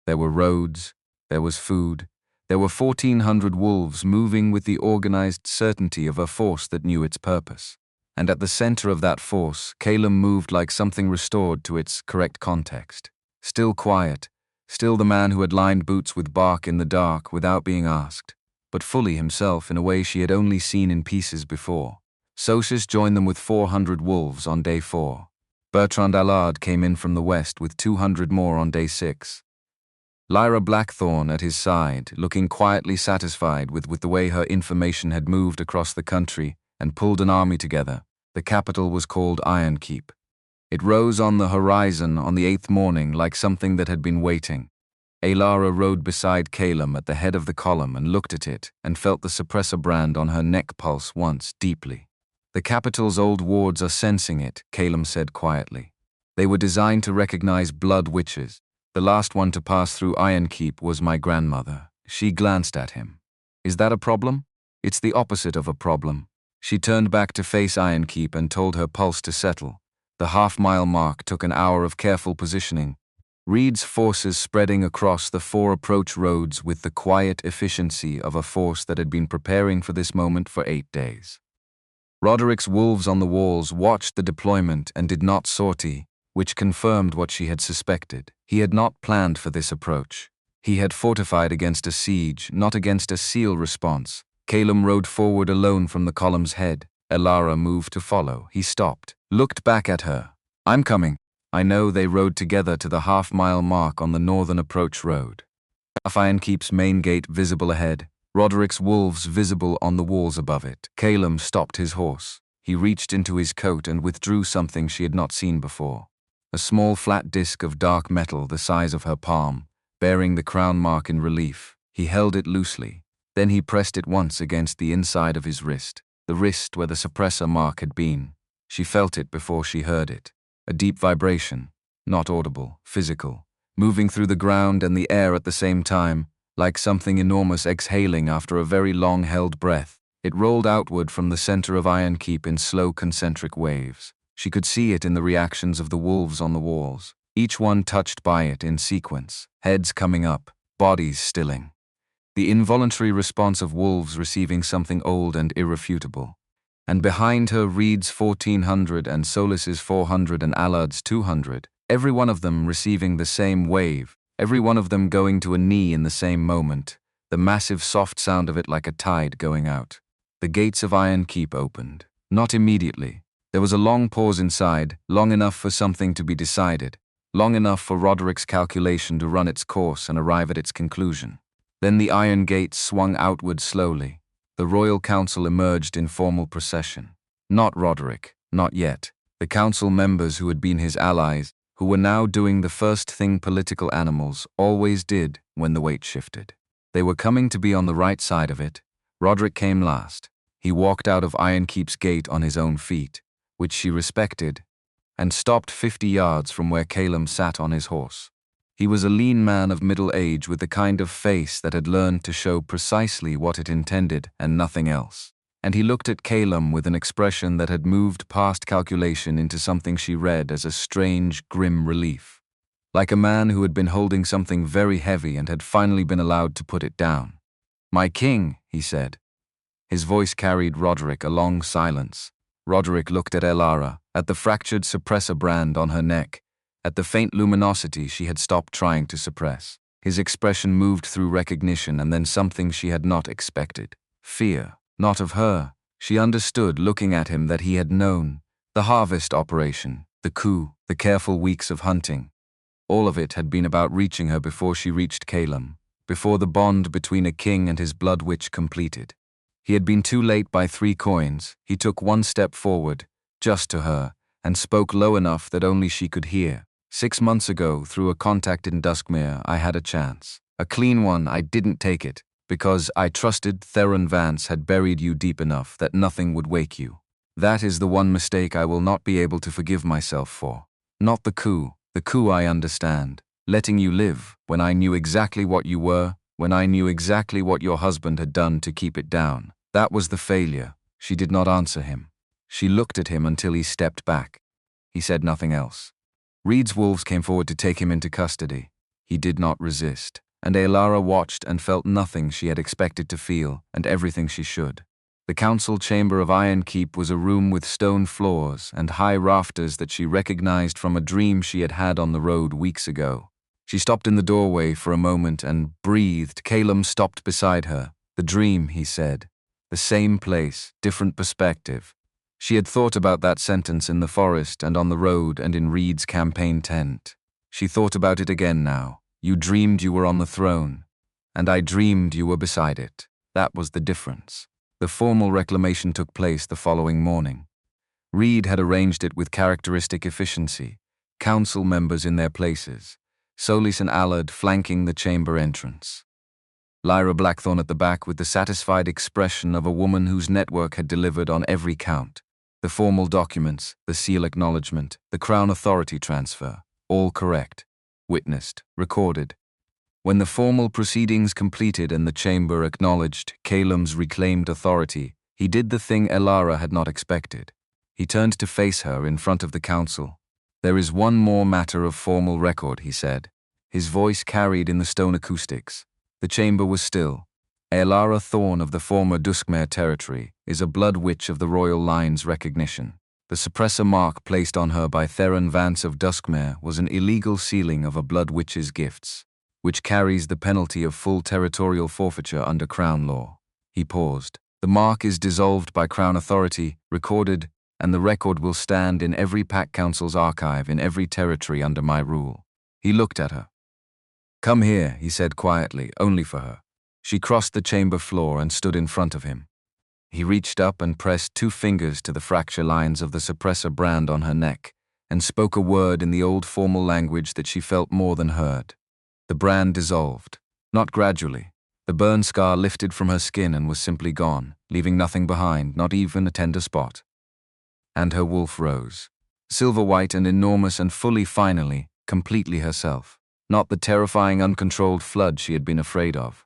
There were roads, there was food, there were 1,400 wolves moving with the organized certainty of a force that knew its purpose. And at the center of that force, Calum moved like something restored to its correct context. Still quiet, still the man who had lined boots with bark in the dark without being asked, but fully himself in a way she had only seen in pieces before. Socius joined them with 400 wolves on day 4. Bertrand Allard came in from the west with 200 more on day 6. Lyra Blackthorn at his side, looking quietly satisfied with the way her information had moved across the country and pulled an army together. The capital was called Ironkeep. It rose on the horizon on the 8th morning like something that had been waiting. Alara rode beside Calum at the head of the column and looked at it and felt the suppressor brand on her neck pulse once deeply. The capital's old wards are sensing it, Calum said quietly. They were designed to recognize blood witches. The last one to pass through Ironkeep was my grandmother. She glanced at him. Is that a problem? It's the opposite of a problem. She turned back to face Ironkeep and told her pulse to settle. The half-mile mark took an hour of careful positioning. Reed's forces spreading across the 4 approach roads with the quiet efficiency of a force that had been preparing for this moment for 8 days. Roderick's wolves on the walls watched the deployment and did not sortie, which confirmed what she had suspected. He had not planned for this approach. He had fortified against a siege, not against a seal response. Calum rode forward alone from the column's head. Alara moved to follow. He stopped, looked back at her. I'm coming. I know. They rode together to the half-mile mark on the northern approach road. Ironkeep's main gate visible ahead, Roderick's wolves visible on the walls above it. Calum stopped his horse. He reached into his coat and withdrew something she had not seen before. A small flat disc of dark metal the size of her palm, bearing the crown mark in relief. He held it loosely. Then he pressed it once against the inside of his wrist, the wrist where the suppressor mark had been. She felt it before she heard it. A deep vibration, not audible, physical, moving through the ground and the air at the same time, like something enormous exhaling after a very long-held breath. It rolled outward from the center of Ironkeep in slow concentric waves. She could see it in the reactions of the wolves on the walls, each one touched by it in sequence, heads coming up, bodies stilling. The involuntary response of wolves receiving something old and irrefutable. And behind her Reed's 1,400 and Solus's 400 and Allard's 200, every one of them receiving the same wave, every one of them going to a knee in the same moment, the massive soft sound of it like a tide going out. The gates of Ironkeep opened. Not immediately. There was a long pause inside, long enough for something to be decided, long enough for Roderick's calculation to run its course and arrive at its conclusion. Then the iron gates swung outward slowly. The royal council emerged in formal procession. Not Roderick, not yet. The council members who had been his allies, who were now doing the first thing political animals always did when the weight shifted. They were coming to be on the right side of it. Roderick came last. He walked out of Ironkeep's gate on his own feet, which she respected, and stopped 50 yards from where Calum sat on his horse. He was a lean man of middle age with the kind of face that had learned to show precisely what it intended and nothing else. And he looked at Calum with an expression that had moved past calculation into something she read as a strange, grim relief. Like a man who had been holding something very heavy and had finally been allowed to put it down. "My king," he said. His voice carried Roderick a long silence. Roderick looked at Alara, at the fractured suppressor brand on her neck, at the faint luminosity she had stopped trying to suppress. His expression moved through recognition and then something she had not expected. Fear. Not of her. She understood, looking at him, that he had known. The harvest operation, the coup, the careful weeks of hunting. All of it had been about reaching her before she reached Calum, before the bond between a king and his blood witch completed. He had been too late by 3 coins. He took 1 step forward, just to her, and spoke low enough that only she could hear. 6 months ago, through a contact in Duskmere, I had a chance. A clean one. I didn't take it, because I trusted Theron Vance had buried you deep enough that nothing would wake you. That is the one mistake I will not be able to forgive myself for. Not the coup. The coup I understand. Letting you live, when I knew exactly what you were, when I knew exactly what your husband had done to keep it down. That was the failure. She did not answer him. She looked at him until he stepped back. He said nothing else. Reed's wolves came forward to take him into custody. He did not resist, and Elara watched and felt nothing she had expected to feel, and everything she should. The council chamber of Iron Keep was a room with stone floors and high rafters that she recognized from a dream she had had on the road weeks ago. She stopped in the doorway for a moment and breathed. Calum stopped beside her. The dream, he said. The same place, different perspective. She had thought about that sentence in the forest and on the road and in Reed's campaign tent. She thought about it again now. You dreamed you were on the throne, and I dreamed you were beside it. That was the difference. The formal reclamation took place the following morning. Reed had arranged it with characteristic efficiency, council members in their places, Solis and Allard flanking the chamber entrance. Lyra Blackthorn at the back with the satisfied expression of a woman whose network had delivered on every count. The formal documents, the seal acknowledgement, the Crown authority transfer, all correct, witnessed, recorded. When the formal proceedings completed and the chamber acknowledged Calum's reclaimed authority, he did the thing Elara had not expected. He turned to face her in front of the council. There is one more matter of formal record, he said. His voice carried in the stone acoustics. The chamber was still. Elara Thorn of the former Duskmere territory is a blood witch of the royal line's recognition. The suppressor mark placed on her by Theron Vance of Duskmere was an illegal sealing of a blood witch's gifts, which carries the penalty of full territorial forfeiture under Crown law. He paused. The mark is dissolved by Crown authority, recorded, and the record will stand in every Pack Council's archive in every territory under my rule. He looked at her. Come here, he said quietly, only for her. She crossed the chamber floor and stood in front of him. He reached up and pressed 2 fingers to the fracture lines of the suppressor brand on her neck, and spoke a word in the old formal language that she felt more than heard. The brand dissolved, not gradually. The burn scar lifted from her skin and was simply gone, leaving nothing behind, not even a tender spot. And her wolf rose, silver-white and enormous and fully, finally, completely herself. Not the terrifying, uncontrolled flood she had been afraid of.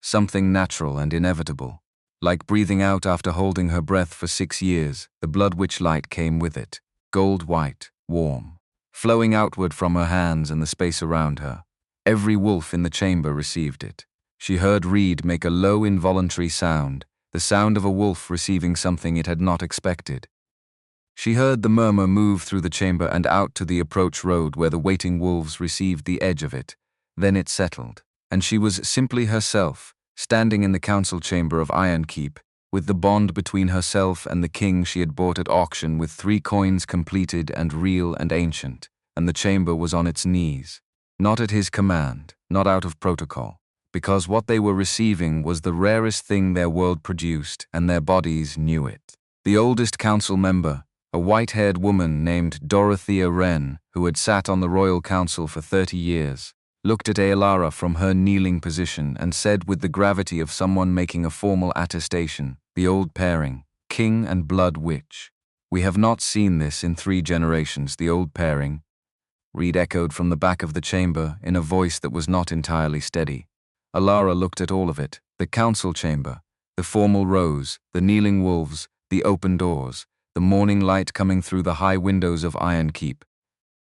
Something natural and inevitable. Like breathing out after holding her breath for 6 years, the blood witch light came with it, gold-white, warm, flowing outward from her hands and the space around her. Every wolf in the chamber received it. She heard Reed make a low, involuntary sound, the sound of a wolf receiving something it had not expected. She heard the murmur move through the chamber and out to the approach road where the waiting wolves received the edge of it. Then it settled, and she was simply herself, standing in the council chamber of Iron Keep, with the bond between herself and the king she had bought at auction with 3 coins completed and real and ancient, and the chamber was on its knees. Not at his command, not out of protocol, because what they were receiving was the rarest thing their world produced, and their bodies knew it. The oldest council member, a white-haired woman named Dorothea Wren, who had sat on the royal council for 30 years, looked at Elara from her kneeling position and said with the gravity of someone making a formal attestation, the old pairing, king and blood witch. We have not seen this in 3 generations, the old pairing. Reed echoed from the back of the chamber in a voice that was not entirely steady. Elara looked at all of it, the council chamber, the formal rows, the kneeling wolves, the open doors, the morning light coming through the high windows of Iron Keep.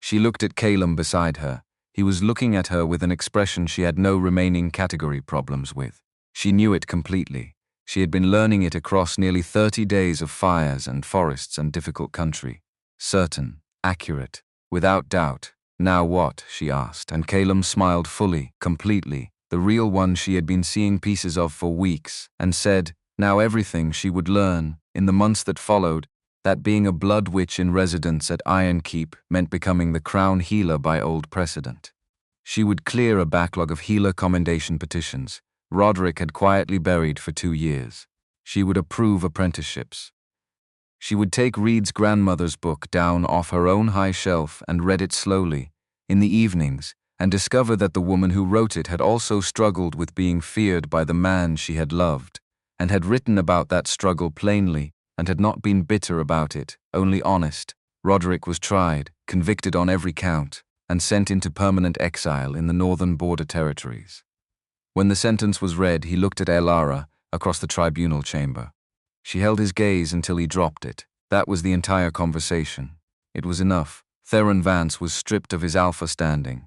She looked at Calum beside her. He was looking at her with an expression she had no remaining category problems with. She knew it completely. She had been learning it across nearly 30 days of fires and forests and difficult country. Certain, accurate, without doubt. Now what? She asked, and Calum smiled fully, completely, the real one she had been seeing pieces of for weeks, and said, now everything she would learn, in the months that followed, that being a blood witch in residence at Iron Keep meant becoming the crown healer by old precedent. She would clear a backlog of healer commendation petitions Roderick had quietly buried for 2 years. She would approve apprenticeships. She would take Reed's grandmother's book down off her own high shelf and read it slowly, in the evenings, and discover that the woman who wrote it had also struggled with being feared by the man she had loved, and had written about that struggle plainly, and had not been bitter about it, only honest. Roderick was tried, convicted on every count, and sent into permanent exile in the northern border territories. When the sentence was read, he looked at Elara across the tribunal chamber. She held his gaze until he dropped it. That was the entire conversation. It was enough. Theron Vance was stripped of his alpha standing.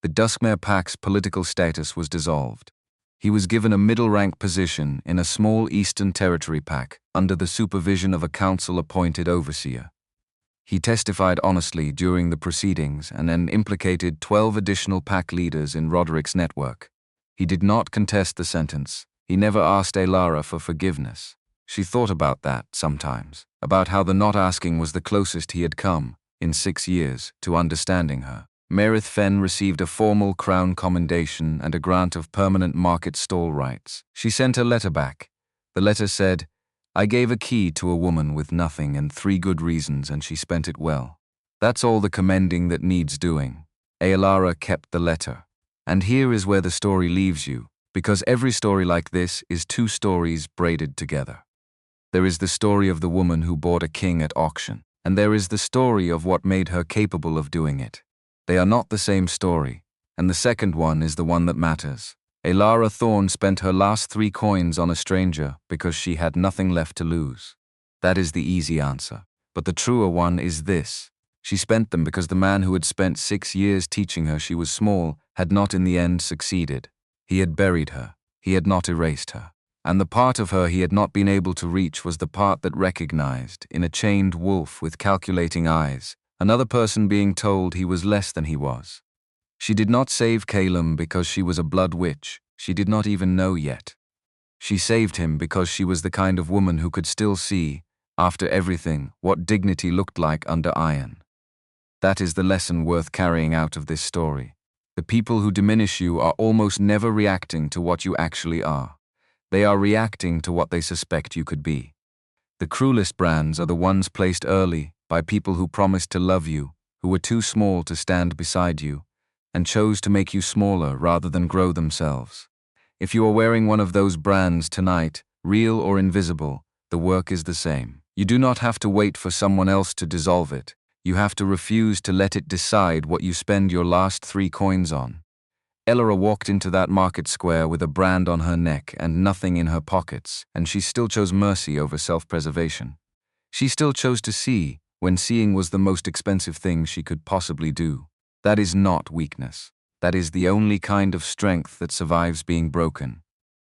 The Duskmare Pack's political status was dissolved. He was given a middle-rank position in a small Eastern Territory pack under the supervision of a council-appointed overseer. He testified honestly during the proceedings and then implicated 12 additional pack leaders in Roderick's network. He did not contest the sentence. He never asked Elara for forgiveness. She thought about that sometimes, about how the not asking was the closest he had come, in 6 years, to understanding her. Meredith Fenn received a formal crown commendation and a grant of permanent market stall rights. She sent a letter back. The letter said, "I gave a key to a woman with nothing and 3 good reasons, and she spent it well. That's all the commending that needs doing." Elara kept the letter. And here is where the story leaves you, because every story like this is 2 stories braided together. There is the story of the woman who bought a king at auction, and there is the story of what made her capable of doing it. They are not the same story, and the second one is the one that matters. Elara Thorne spent her last 3 coins on a stranger because she had nothing left to lose. That is the easy answer, but the truer one is this. She spent them because the man who had spent 6 years teaching her she was small had not in the end succeeded. He had buried her. He had not erased her. And the part of her he had not been able to reach was the part that recognized, in a chained wolf with calculating eyes, another person being told he was less than he was. She did not save Calum because she was a blood witch. She did not even know yet. She saved him because she was the kind of woman who could still see, after everything, what dignity looked like under iron. That is the lesson worth carrying out of this story. The people who diminish you are almost never reacting to what you actually are. They are reacting to what they suspect you could be. The cruelest brands are the ones placed early by people who promised to love you, who were too small to stand beside you, and chose to make you smaller rather than grow themselves. If you are wearing one of those brands tonight, real or invisible, the work is the same. You do not have to wait for someone else to dissolve it. You have to refuse to let it decide what you spend your last 3 coins on. Elara walked into that market square with a brand on her neck and nothing in her pockets, and she still chose mercy over self-preservation. She still chose to see, when seeing was the most expensive thing she could possibly do. That is not weakness. That is the only kind of strength that survives being broken.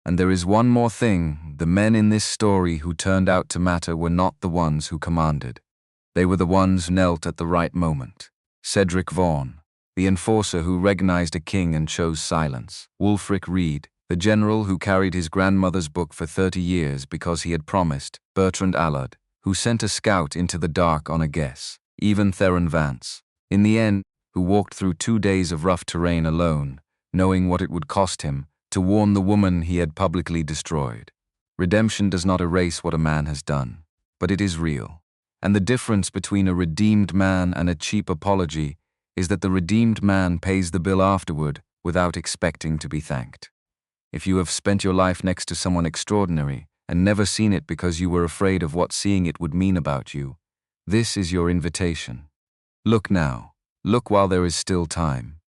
And there is one more thing. The men in this story who turned out to matter were not the ones who commanded. They were the ones who knelt at the right moment. Cedric Vaughan, the enforcer who recognized a king and chose silence. Wulfric Reed, the general who carried his grandmother's book for 30 years because he had promised. Bertrand Allard, who sent a scout into the dark on a guess. Even Theron Vance, in the end, who walked through 2 days of rough terrain alone, knowing what it would cost him, to warn the woman he had publicly destroyed. Redemption does not erase what a man has done, but it is real. And the difference between a redeemed man and a cheap apology is that the redeemed man pays the bill afterward without expecting to be thanked. If you have spent your life next to someone extraordinary and never seen it because you were afraid of what seeing it would mean about you, this is your invitation. Look now. Look while there is still time.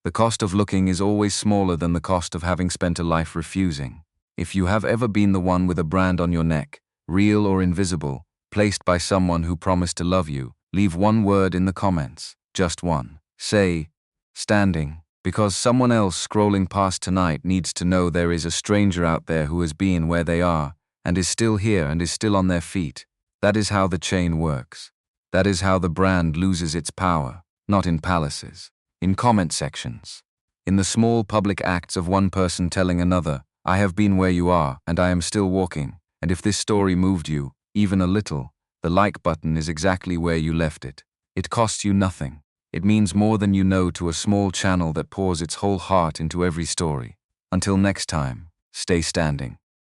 The cost of looking is always smaller than the cost of having spent a life refusing. If you have ever been the one with a brand on your neck, real or invisible, placed by someone who promised to love you, leave one word in the comments, just one. Say, standing, because someone else scrolling past tonight needs to know there is a stranger out there who has been where they are, and is still here and is still on their feet. That is how the chain works. That is how the brand loses its power, not in palaces, in comment sections, in the small public acts of one person telling another, I have been where you are, and I am still walking, and if this story moved you, even a little, The like button is exactly where you left it. It costs you nothing. It means more than you know to a small channel that pours its whole heart into every story. Until next time, stay standing.